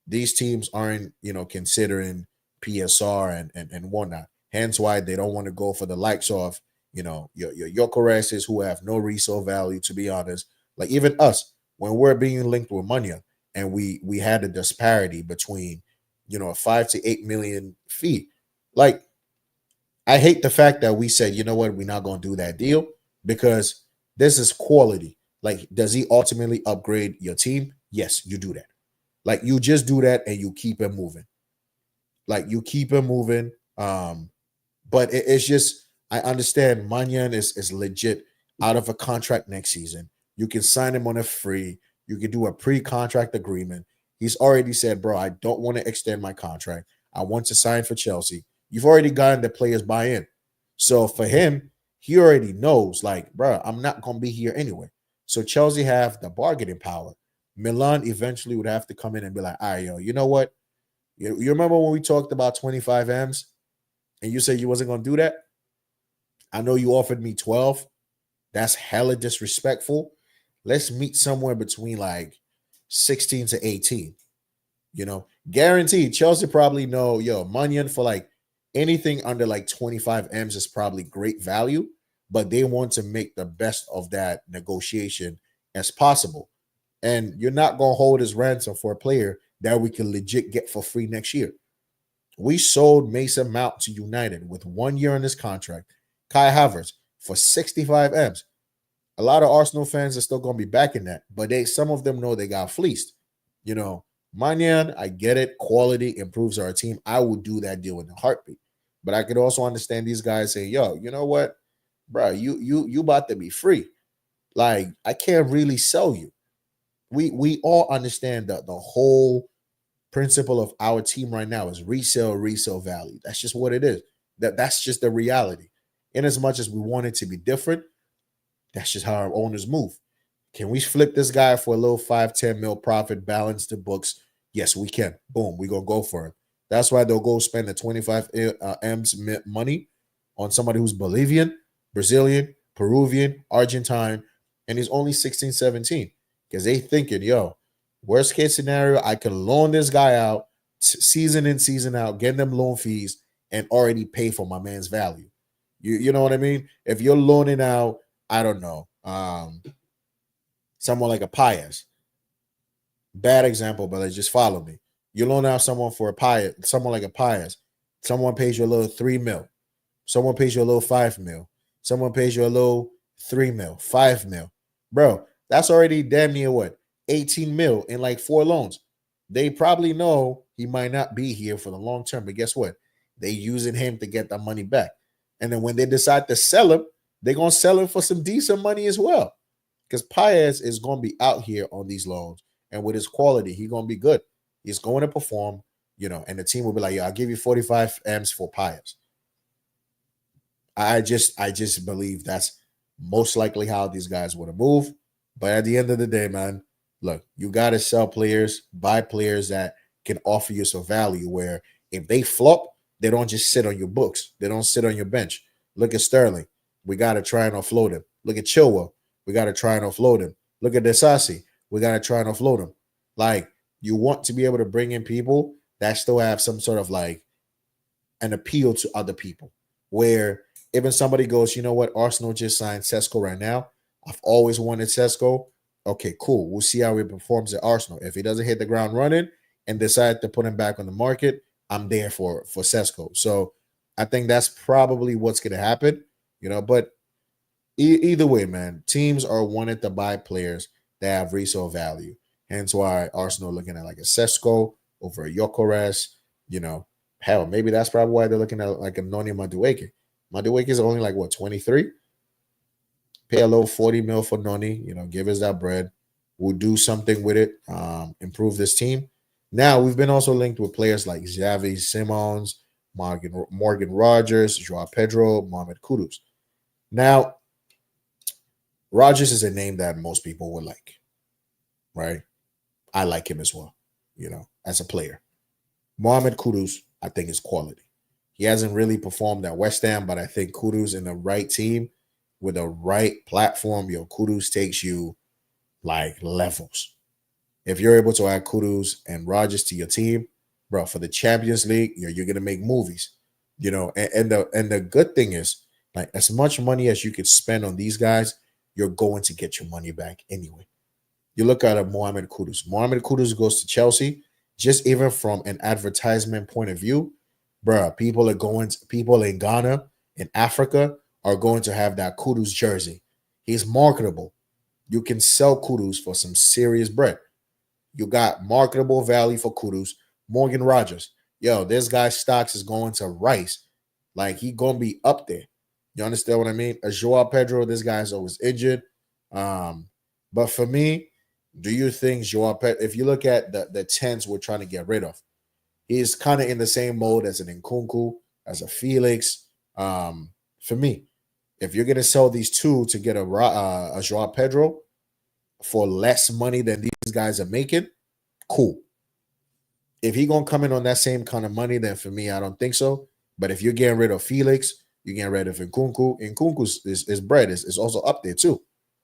these teams aren't, considering PSR and whatnot. Hence why they don't want to go for the likes of, your Yokereses who have no resale value, to be honest. Like even us, when we're being linked with money and we had a disparity between, a 5 to 8 million fee. Like, I hate the fact that we said, you know what, we're not gonna do that deal because this is quality. Like, does he ultimately upgrade your team? Yes, you do that. Like you just do that and you keep it moving. Like you keep it moving. But it's just I understand Manyan is legit out of a contract next season. You can sign him on a free. You can do a pre-contract agreement. He's already said, bro, I don't want to extend my contract. I want to sign for Chelsea. You've already gotten the players buy-in. So for him, he already knows, like, bro, I'm not gonna be here anyway. So Chelsea have the bargaining power. Milan eventually would have to come in and be like, all right, yo, you know what? You remember when we talked about 25 M's and you said you wasn't going to do that? I know you offered me 12. That's hella disrespectful. Let's meet somewhere between like 16 to 18. Guaranteed. Chelsea probably know, yo, Munyon for like anything under like 25 M's is probably great value, but they want to make the best of that negotiation as possible. And you're not going to hold his ransom for a player that we can legit get for free next year. We sold Mason Mount to United with 1 year on his contract. Kai Havertz for 65 M's. A lot of Arsenal fans are still going to be backing that, but some of them know they got fleeced. You know, Manyan, I get it. Quality improves our team. I would do that deal in a heartbeat. But I could also understand these guys saying, "Yo, you know what, bro? You about to be free. Like I can't really sell you." We all understand that the whole principle of our team right now is resale value. That's just what it is. That's just the reality. In as much as we want it to be different, that's just how our owners move. Can we flip this guy for a little 5-10 mil profit, balance the books? Yes, we can. Boom, we gonna go for it. That's why they'll go spend the 25 m's money on somebody who's Brazilian, Peruvian, Argentine, and he's only 16, 17. Because they thinking, yo, worst case scenario, I can loan this guy out season in, season out, get them loan fees, and already pay for my man's value. You know what I mean? If you're loaning out, I don't know, someone like a Paez. Bad example, but just follow me. You loan out someone for a Paez, someone like a Paez. Someone pays you a little 3 mil. Someone pays you a little 5 mil. Someone pays you a little 3 mil, 5 mil. Bro, that's already damn near what? 18 mil in like 4 loans. They probably know he might not be here for the long term, but guess what? They using him to get that money back. And then when they decide to sell him, they're gonna sell him for some decent money as well. Because Paez is gonna be out here on these loans, and with his quality, he's gonna be good. He's going to perform, and the team will be like, "Yeah, I'll give you 45 M's for Paez." I just believe that's most likely how these guys would have moved. But at the end of the day, man, look, you gotta sell players, buy players that can offer you some value. Where if they flop, they don't just sit on your books. They don't sit on your bench. Look at Sterling. We gotta try and offload him. Look at Chilwell. We gotta try and offload him. Look at Desasi. We gotta try and offload him. Like you want to be able to bring in people that still have some sort of like an appeal to other people. Where even somebody goes, you know what, Arsenal just signed Sesko right now. I've always wanted Sesko. Okay, cool. We'll see how he performs at Arsenal. If he doesn't hit the ground running and decide to put him back on the market, I'm there for Sesko. So I think that's probably what's going to happen. But either way, man, teams are wanting to buy players that have resale value. Hence why Arsenal looking at like a Sesko over a Gyökeres. Hell, maybe that's probably why they're looking at like a Noni Madueke. Madueke is only like what, 23? Pay a little 40 mil for Noni, give us that bread. We'll do something with it, improve this team. Now, we've been also linked with players like Xavi Simons, Morgan Rogers, Joao Pedro, Mohamed Kudus. Now, Rogers is a name that most people would like, right? I like him as well, as a player. Mohamed Kudus, I think, is quality. He hasn't really performed at West Ham, but I think Kudus in the right team with the right platform, Kudus takes you like levels. If you're able to add Kudus and Rogers to your team, bro, for the Champions League, you're gonna make movies. And the good thing is, like, as much money as you could spend on these guys, you're going to get your money back anyway. You look at a Mohamed Kudus. Mohamed Kudus goes to Chelsea, just even from an advertisement point of view, bruh, people in Ghana, in Africa, are going to have that Kudus jersey. He's marketable. You can sell Kudus for some serious bread. You got marketable value for Kudus. Morgan Rogers. Yo, this guy's stocks is going to rise. Like, he going to be up there. You understand what I mean? A Joao Pedro, this guy's always injured. But for me, do you think Joao Pedro, if you look at the 10s we're trying to get rid of, he's kind of in the same mode as an Nkunku, as a Felix. For me, if you're going to sell these two to get a Joao Pedro for less money than these guys are making, cool. If he going to come in on that same kind of money, then for me, I don't think so. But if you're getting rid of Felix, you're getting rid of Nkunku. Nkunku's bread is also up there too.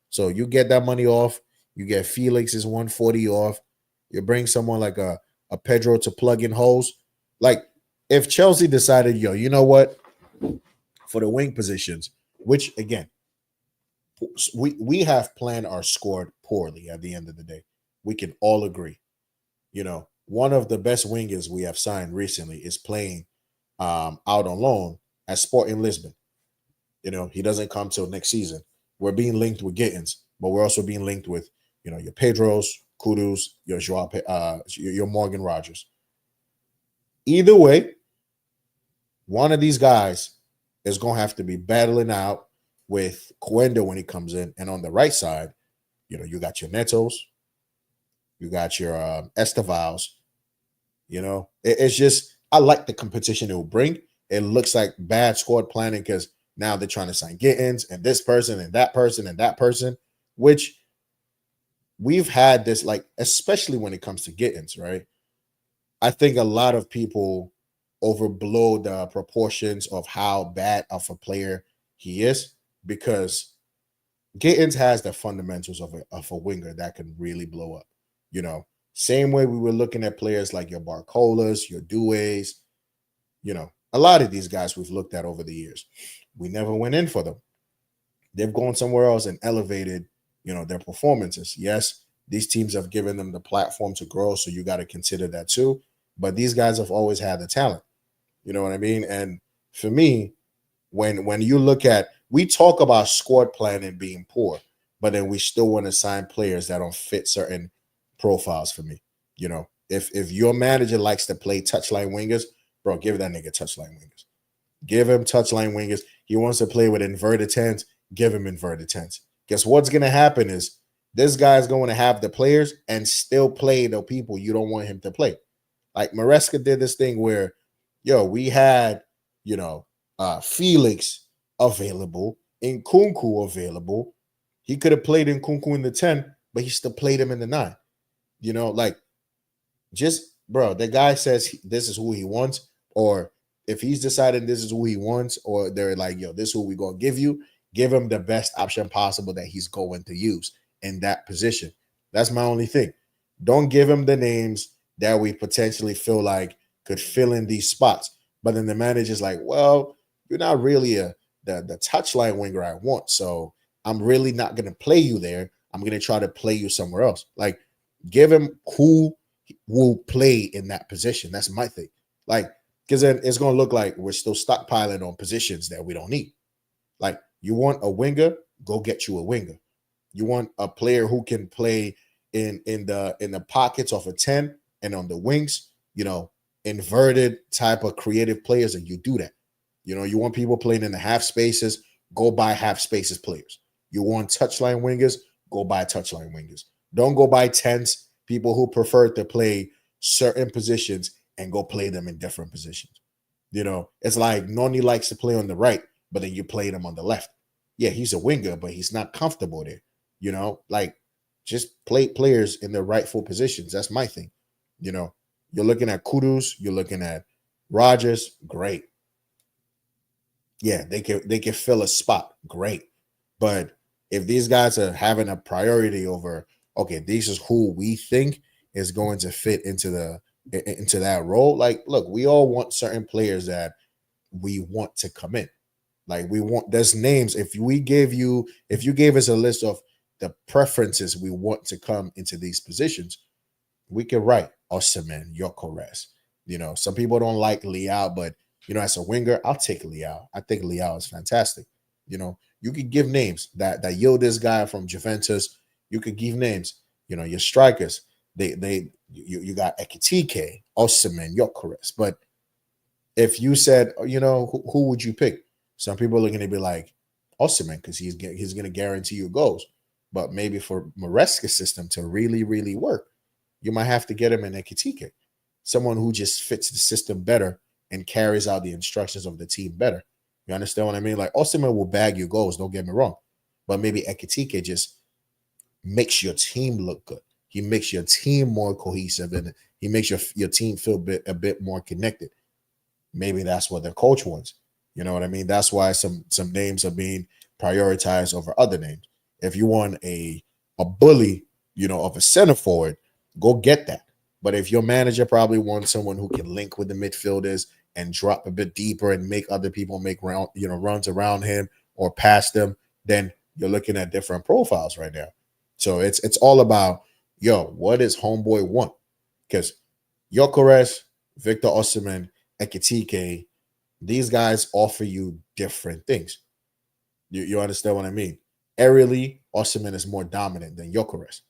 So you get that money off. You get Felix's 140 off. You bring someone like a Pedro to plug in holes. Like, if Chelsea decided, yo, you know what? For the wing positions, which again, we have planned our squad poorly at the end of the day. We can all agree. One of the best wingers we have signed recently is playing out on loan at Sporting Lisbon. He doesn't come till next season. we're being linked with Gittins, but we're also being linked with, your Pedros, Kudus, your Morgan Rogers. Either way, one of these guys is going to have to be battling out with Cuendo when he comes in. And on the right side, you got your Netos, you got your Estevals. It's just, I like the competition it will bring. It looks like bad squad planning because now they're trying to sign Gittins and this person and that person and that person, which we've had this, like, especially when it comes to Gittins, right? I think a lot of people overblow the proportions of how bad of a player he is because Gittins has the fundamentals of a winger that can really blow up. Same way we were looking at players like your Barcolas, your Dues, a lot of these guys we've looked at over the years. We never went in for them. They've gone somewhere else and elevated, their performances. Yes, these teams have given them the platform to grow, so you got to consider that too. But these guys have always had the talent. You know what I mean? And for me, when you look at, we talk about squad planning being poor, but then we still want to sign players that don't fit certain profiles for me. If your manager likes to play touchline wingers, bro, give that nigga touchline wingers. Give him touchline wingers. He wants to play with inverted tens, give him inverted tens. Guess what's going to happen is this guy's going to have the players and still play the people you don't want him to play. Like Maresca did this thing where, we had, Felix available, Nkunku available. He could have played Nkunku in the 10, but he still played him in the 9. Like, just, bro, the guy says this is who he wants, or if he's deciding this is who he wants, or they're like, this is who we're going to give him the best option possible that he's going to use in that position. That's my only thing. Don't give him the names that we potentially feel like could fill in these spots. But then the manager's like, well, you're not really the touchline winger I want. So I'm really not going to play you there. I'm going to try to play you somewhere else. Like, give him who will play in that position. That's my thing. Like, because then it's going to look like we're still stockpiling on positions that we don't need. Like, you want a winger, go get you a winger. You want a player who can play in the pockets of a 10 and on the wings, inverted type of creative players, and you do that. You want people playing in the half spaces, go buy half spaces players. You want touchline wingers, go buy touchline wingers. Don't go buy 10s, people who prefer to play certain positions and go play them in different positions. It's like Noni likes to play on the right, but then you play them on the left. Yeah, he's a winger, but he's not comfortable there. Like, just play players in their rightful positions. That's my thing. You're looking at Kudus, you're looking at Rogers, great. Yeah, they can fill a spot, great. But if these guys are having a priority over, okay, this is who we think is going to fit into that role. Like, look, we all want certain players that we want to come in. Like, there's names. If you gave us a list of the preferences we want to come into these positions, we could write Osimhen, Gyökeres. Some people don't like Leao, but as a winger, I'll take Leao. I think Leao is fantastic. You could give names that this guy from Juventus. You could give names. Your strikers. You got Ekitike, Osimhen, Gyökeres. But if you said, who would you pick? Some people are going to be like Osimhen because he's going to guarantee you goals. But maybe for Maresca's system to really, really work, you might have to get him in Ekitike, someone who just fits the system better and carries out the instructions of the team better. You understand what I mean? Like, Osimhen will bag you goals, don't get me wrong. But maybe Ekitike just makes your team look good. He makes your team more cohesive, and he makes your team feel a bit more connected. Maybe that's what the coach wants. You know what I mean? That's why some names are being prioritized over other names. If you want a bully, of a center forward, go get that. But if your manager probably wants someone who can link with the midfielders and drop a bit deeper and make other people make runs around him or past them, then you're looking at different profiles right now. So it's all about, what does homeboy want? Because Gyökeres, Victor Osimhen, Ekitike, these guys offer you different things. You understand what I mean? Aerially, Osimhen is more dominant than Gyökeres,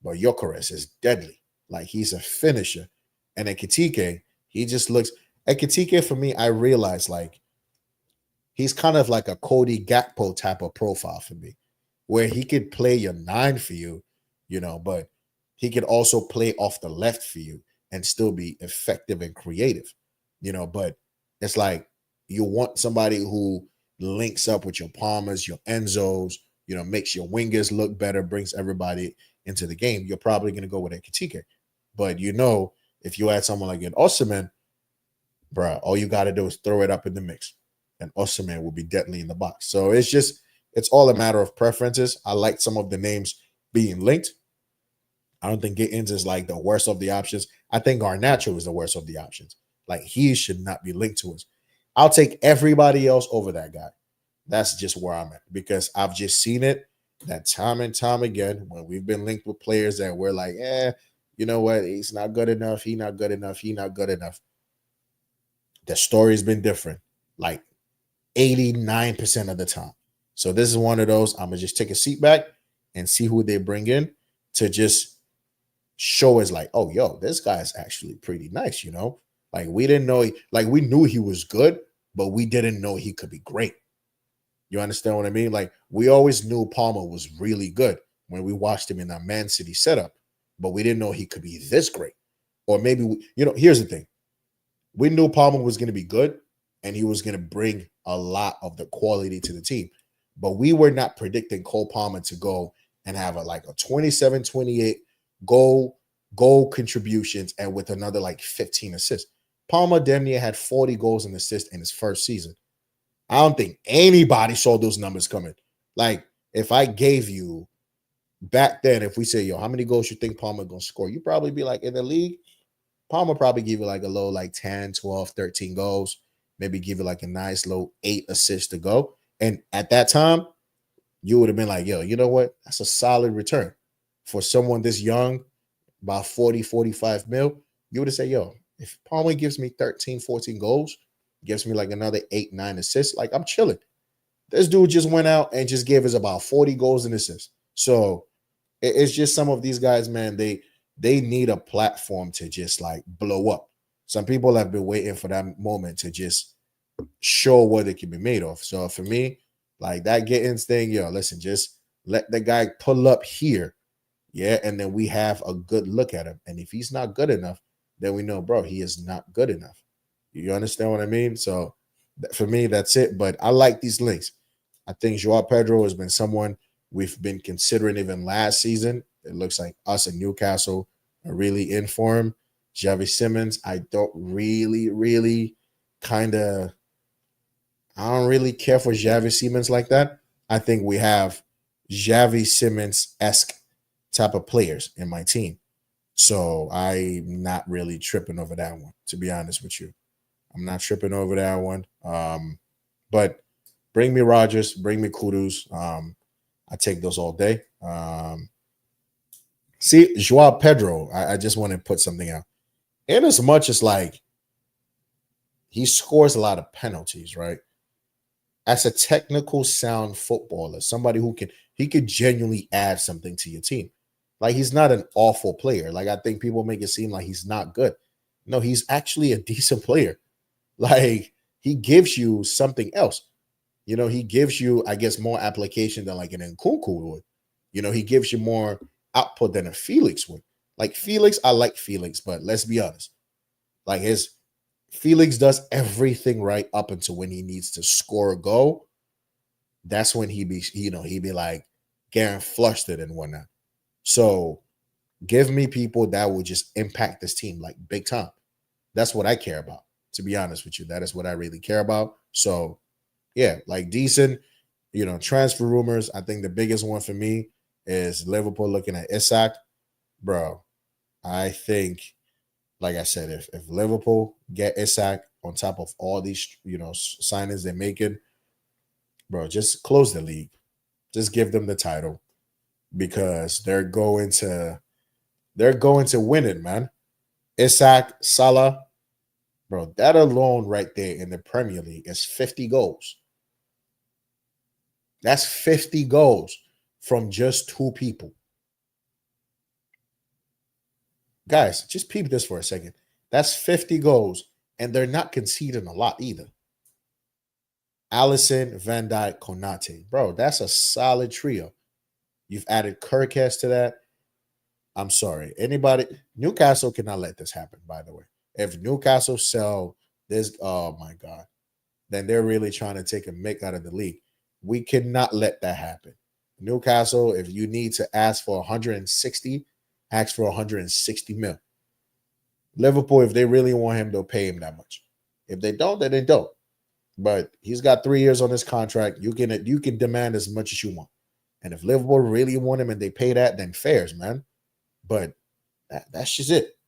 but Gyökeres is deadly. Like he's a finisher. And Ekitike, he just looks. Ekitike for me, I realize like he's kind of like a Cody Gakpo type of profile for me, where he could play your nine for you, but he could also play off the left for you and still be effective and creative, But it's like you want somebody who links up with your Palmers, your Enzos, makes your wingers look better, brings everybody into the game. You're probably going to go with Ekitike. But if you add someone like an Osimhen, bro, all you got to do is throw it up in the mix, and Osimhen will be deadly in the box. So it's all a matter of preferences. I like some of the names being linked. I don't think Gittins is like the worst of the options. I think Garnacho is the worst of the options. Like he should not be linked to us. I'll take everybody else over that guy. That's just where I'm at because I've just seen it that time and time again when we've been linked with players that we're like, you know what? He's not good enough. He not good enough. He not good enough. The story's been different, like 89% of the time. So this is one of those. I'm gonna just take a seat back and see who they bring in to just show us like, oh, yo, this guy's actually pretty nice, Like we didn't know, like we knew he was good, but we didn't know he could be great. You understand what I mean? Like we always knew Palmer was really good when we watched him in that Man City setup, but we didn't know he could be this great. Or maybe, here's the thing. We knew Palmer was going to be good and he was going to bring a lot of the quality to the team. But we were not predicting Cole Palmer to go and have a 27-28 goal contributions and with another 15 assists. Palmer damn near had 40 goals and assists in his first season. I don't think anybody saw those numbers coming. Like if I gave you back then, if we say, yo, how many goals you think Palmer going to score? You'd probably be like, in the league, Palmer probably give you a low 10, 12, 13 goals, maybe give you a nice low 8 assists to go. And at that time, you would have been like, yo, you know what? That's a solid return. For someone this young, about 40, 45 mil, you would have said, yo, if Palmer gives me 13, 14 goals, gives me another 8, 9 assists, I'm chilling. This dude just went out and just gave us about 40 goals and assists. So it's just some of these guys, man, they need a platform to just blow up. Some people have been waiting for that moment to just show what it can be made of. So for me, that Gittins thing, yo, listen, just let the guy pull up here. Yeah. And then we have a good look at him. And if he's not good enough, then we know, bro, he is not good enough. You understand what I mean? So for me, that's it. But I like these links. I think Joao Pedro has been someone we've been considering even last season. It looks like us in Newcastle are really in for him. Xavi Simons, I don't really I don't really care for Xavi Simons like that. I think we have Xavi Simons-esque type of players in my team. So I'm not really tripping over that one, to be honest with you. I'm not tripping over that one. But bring me Rogers, bring me Kudus. I take those all day. See, Joao Pedro, I just want to put something out. In as much as he scores a lot of penalties, right? As a technical sound footballer, somebody who he could genuinely add something to your team. He's not an awful player. I think people make it seem like he's not good. No, he's actually a decent player. He gives you something else. He gives you, I guess, more application than an Nkunku would. He gives you more output than a Felix would. Felix, I like Felix, but let's be honest. Felix does everything right up until when he needs to score a goal. That's when he'd be getting flustered and whatnot. So give me people that will just impact this team big time. That's what I care about, to be honest with you. That is what I really care about. So yeah, decent, transfer rumors. I think the biggest one for me is Liverpool looking at Isak. Bro, I think, like I said, if Liverpool get Isak on top of all these, signings they're making, bro, just close the league. Just give them the title because they're going to win it, man. Isak, Salah, bro, that alone right there in the Premier League is 50 goals. That's 50 goals. from just two people. Guys, just peep this for a second. That's 50 goals, and they're not conceding a lot either. Allison, Van Dijk, Konate. Bro, that's a solid trio. You've added Kirkes to that. I'm sorry. Anybody, Newcastle cannot let this happen, by the way. If Newcastle sell this, oh my God, then they're really trying to take a mick out of the league. We cannot let that happen. Newcastle, if you need to ask for 160, ask for 160 mil. Liverpool, if they really want him, they'll pay him that much. If they don't, then they don't. But he's got 3 years on his contract. You can demand as much as you want. And if Liverpool really want him and they pay that, then fairs, man. But that's just it.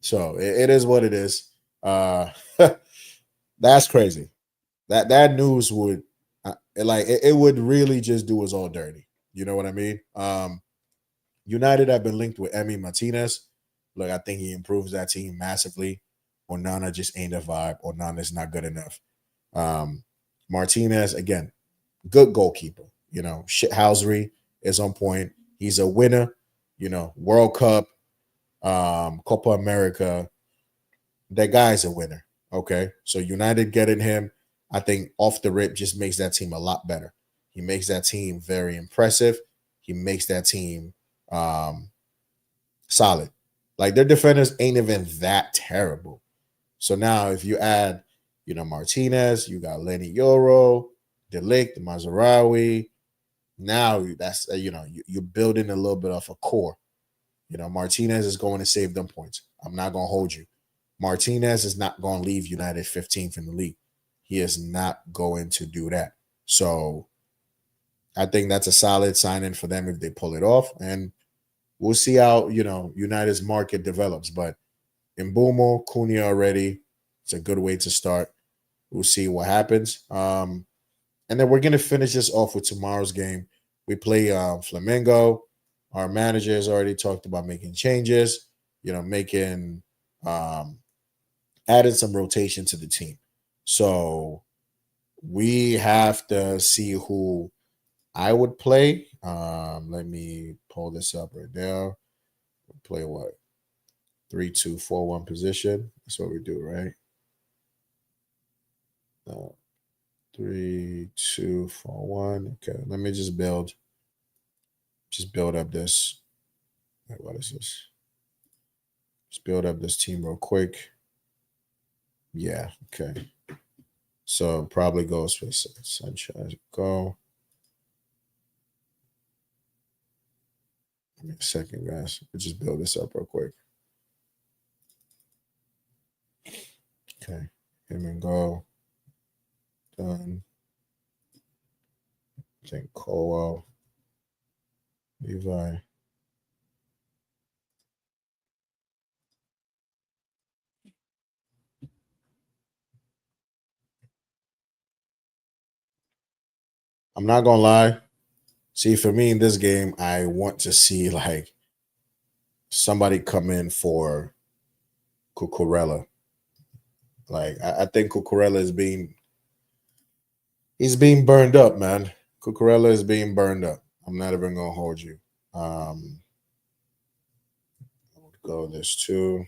So it is what it is. That's crazy. That news would it would really just do us all dirty. You know what I mean? United have been linked with Emi Martinez. Look, I think he improves that team massively. Onana just ain't a vibe. Onana's not good enough. Martinez, again, good goalkeeper. Shithousery is on point. He's a winner. World Cup, Copa America. That guy's a winner. Okay. So United getting him, I think off the rip just makes that team a lot better. He makes that team very impressive. He makes that team solid. Like their defenders ain't even that terrible. So now if you add, Martinez, you got Lenny Yoro, Delict, Mazarawi. Now that's you're building a little bit of a core. Martinez is going to save them points. I'm not going to hold you. Martinez is not going to leave United 15th in the league. He is not going to do that. So I think that's a solid sign-in for them if they pull it off. And we'll see how, United's market develops. But Mbumo, Cunha already, it's a good way to start. We'll see what happens. And then we're going to finish this off with tomorrow's game. We play Flamengo. Our manager has already talked about making changes, making adding some rotation to the team. So we have to see who I would play. Let me pull this up right now. Play what? 3-2-4-1 position. That's what we do, right? 3-2-4-1. Okay, let me just build up this. Wait, what is this? Just build up this team real quick. Yeah, okay. So probably goes for Sunshine. Go. Give me a second, guys. We'll just build this up real quick. Okay. Him and go. Done. I think Colwell. Levi. I'm not gonna lie. See, for me in this game, I want to see like somebody come in for Cucurella. Like I think Cucurella he's being burned up, man. Cucurella is being burned up. I'm not even gonna hold you. I would go this too.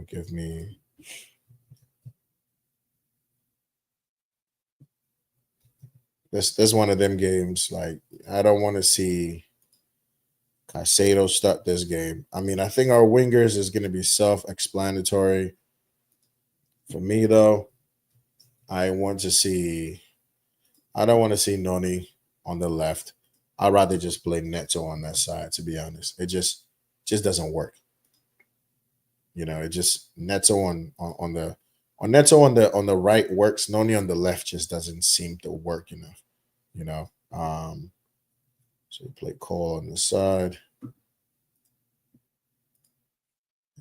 Give me this one of them games. Like I don't want to see Caicedo start this game. I mean, I think our wingers is going to be self-explanatory. For me, though, I want to see. I don't want to see Noni on the left. I'd rather just play Neto on that side. To be honest, it just doesn't work. It just Neto on Neto on the right works. Noni on the left just doesn't seem to work enough. You know. So we play Cole on the side.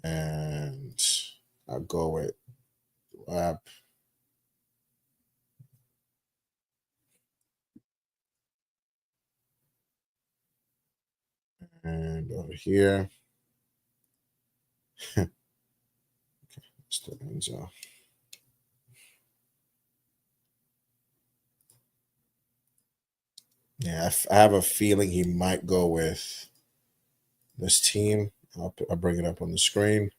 And I'll go with Lap. And over here. Okay, still Enzo. Yeah, I have a feeling he might go with this team. I'll bring it up on the screen.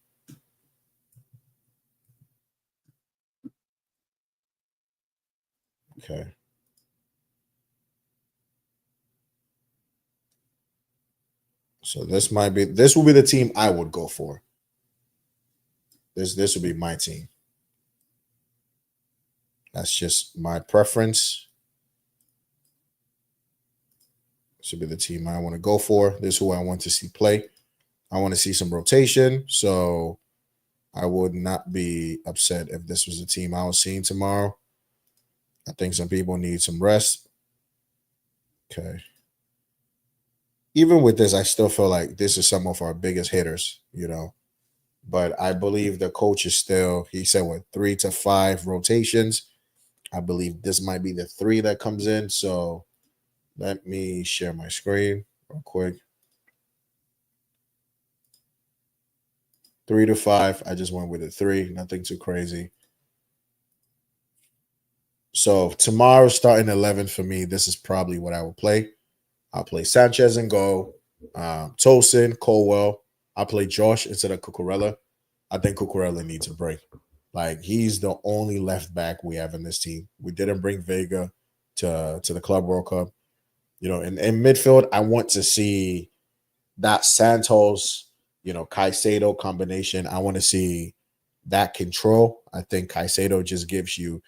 Okay. So this will be the team I would go for. This would be my team. That's just my preference. This would be the team I want to go for. This is who I want to see play. I want to see some rotation. So I would not be upset if this was the team I was seeing tomorrow. I think some people need some rest. Okay. Even with this, I still feel like this is some of our biggest hitters. But I believe the coach is still, he said, what, 3 to 5 rotations. I believe this might be the 3 that comes in. So let me share my screen real quick. 3 to 5. I just went with a 3. Nothing too crazy. So tomorrow, starting 11 for me, this is probably what I will play. I'll play Sanchez and goal, Tosin, Colwell. I'll play Josh instead of Cucurella. I think Cucurella needs a break. Like he's the only left back we have in this team. We didn't bring Vega to the Club World Cup. In midfield, I want to see that Santos, Caicedo combination. I want to see that control. I think Caicedo just gives you,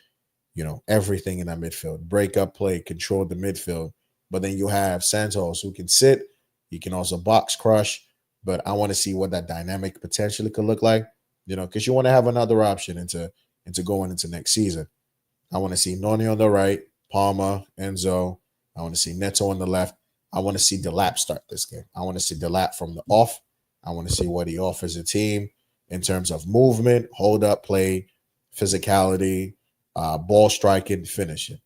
everything in that midfield. Break up play, control the midfield. But then you have Santos who can sit. He can also box crush. But I want to see what that dynamic potentially could look like, because you want to have another option into going into next season. I want to see Noni on the right, Palma, Enzo. I want to see Neto on the left. I want to see Delap start this game. I want to see Delap from the off. I want to see what he offers the team in terms of movement, hold up play, physicality, ball striking, finishing.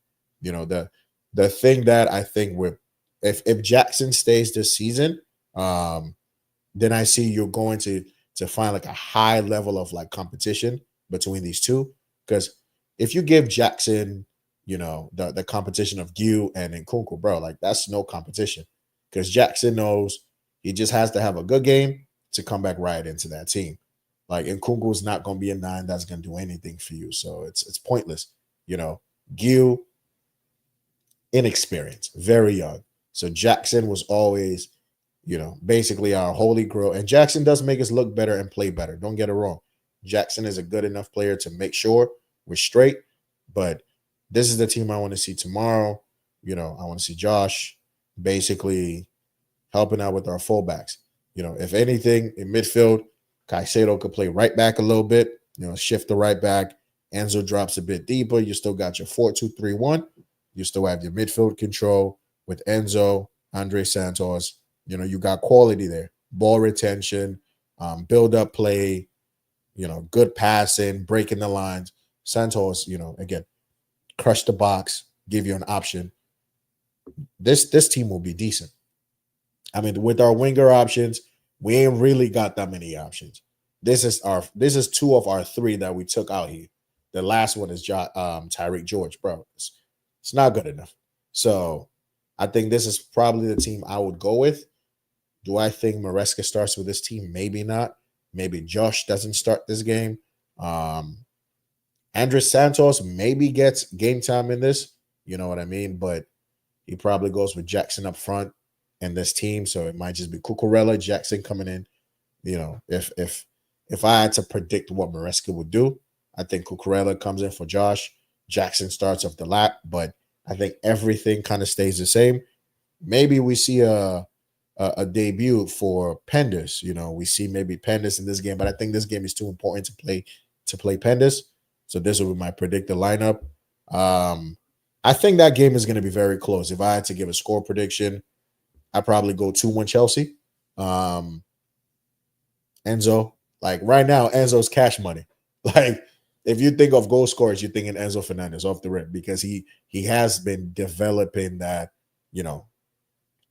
The thing that I think with if Jackson stays this season, then I see you're going to find like a high level of like competition between these two. Because if you give Jackson, the competition of Gu and Nkunku, bro, like that's no competition. Because Jackson knows he just has to have a good game to come back right into that team. Like Nkunku is not going to be a 9 that's going to do anything for you, so it's pointless. Gu, inexperienced, very young. So Jackson was always, basically our holy grail. And Jackson does make us look better and play better. Don't get it wrong. Jackson is a good enough player to make sure we're straight. But this is the team I want to see tomorrow. I want to see Josh basically helping out with our fullbacks. If anything in midfield, Caicedo could play right back a little bit, shift the right back. Enzo drops a bit deeper. You still got your 4-2-3-1. You still have your midfield control with Enzo, Andre Santos. You got quality there. Ball retention, build up play, good passing, breaking the lines. Santos, again, crush the box, give you an option. This team will be decent. I mean, with our winger options, we ain't really got that many options. This is 2 of our 3 that we took out here. The last one is Tyreek George, bro. It's not good enough. So I think this is probably the team I would go with. Do I think Maresca starts with this team? Maybe not. Maybe Josh doesn't start this game. Andres Santos maybe gets game time in this. You know what I mean? But he probably goes with Jackson up front in this team. So it might just be Cucurella, Jackson coming in. If I had to predict what Maresca would do, I think Cucurella comes in for Josh. Jackson starts off the lap, but I think everything kind of stays the same. Maybe we see a debut for Penders. We see maybe Penders in this game, but I think this game is too important to play Penders. So this will be my predicted lineup. I think that game is going to be very close. If I had to give a score prediction, I'd probably go 2-1 Chelsea. Enzo, like right now, Enzo's cash money. Like if you think of goal scorers, you're thinking Enzo Fernandez off the rip because he has been developing that,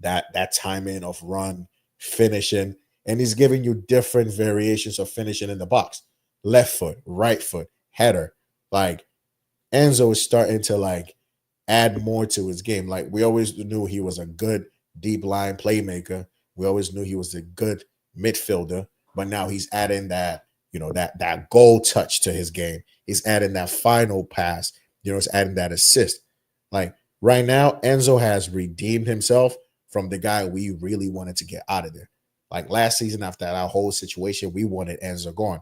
that timing of run, finishing, and he's giving you different variations of finishing in the box. Left foot, right foot, header. Like Enzo is starting to like add more to his game. Like we always knew he was a good deep line playmaker. We always knew he was a good midfielder, but now he's adding that, that goal touch to his game. He's adding that final pass. He's adding that assist. Like right now, Enzo has redeemed himself from the guy we really wanted to get out of there. Like last season, after that whole situation, we wanted Enzo gone.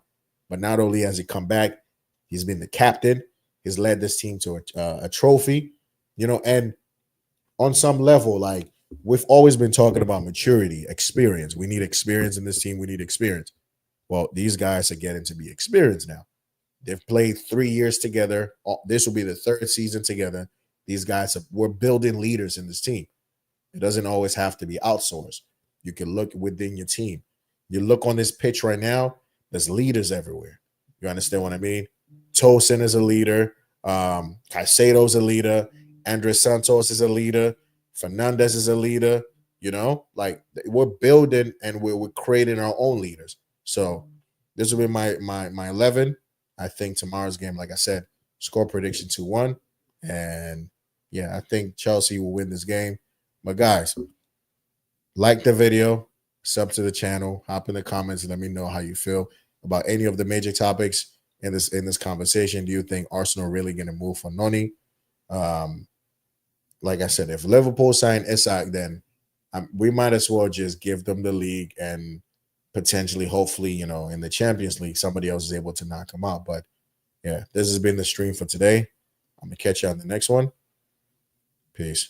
But not only has he come back, he's been the captain. He's led this team to a trophy, and on some level, like we've always been talking about maturity, experience. We need experience in this team. We need experience. Well, these guys are getting to be experienced now. They've played 3 years together. This will be the third season together. These guys we're building leaders in this team. It doesn't always have to be outsourced. You can look within your team. You look on this pitch right now, there's leaders everywhere. You understand what I mean? Tosin is a leader. Caicedo's a leader. Andres Santos is a leader. Fernandez is a leader. Like we're building and we're creating our own leaders. So this will be my 11. I think tomorrow's game, like I said, score prediction 2-1. And yeah, I think Chelsea will win this game. But guys, like the video, sub to the channel, hop in the comments and let me know how you feel about any of the major topics in this conversation. Do you think Arsenal really going to move for Noni? Like I said, if Liverpool sign Isak, then we might as well just give them the league and potentially, hopefully, in the Champions League, somebody else is able to knock them out. But yeah, this has been the stream for today. I'm going to catch you on the next one. Peace.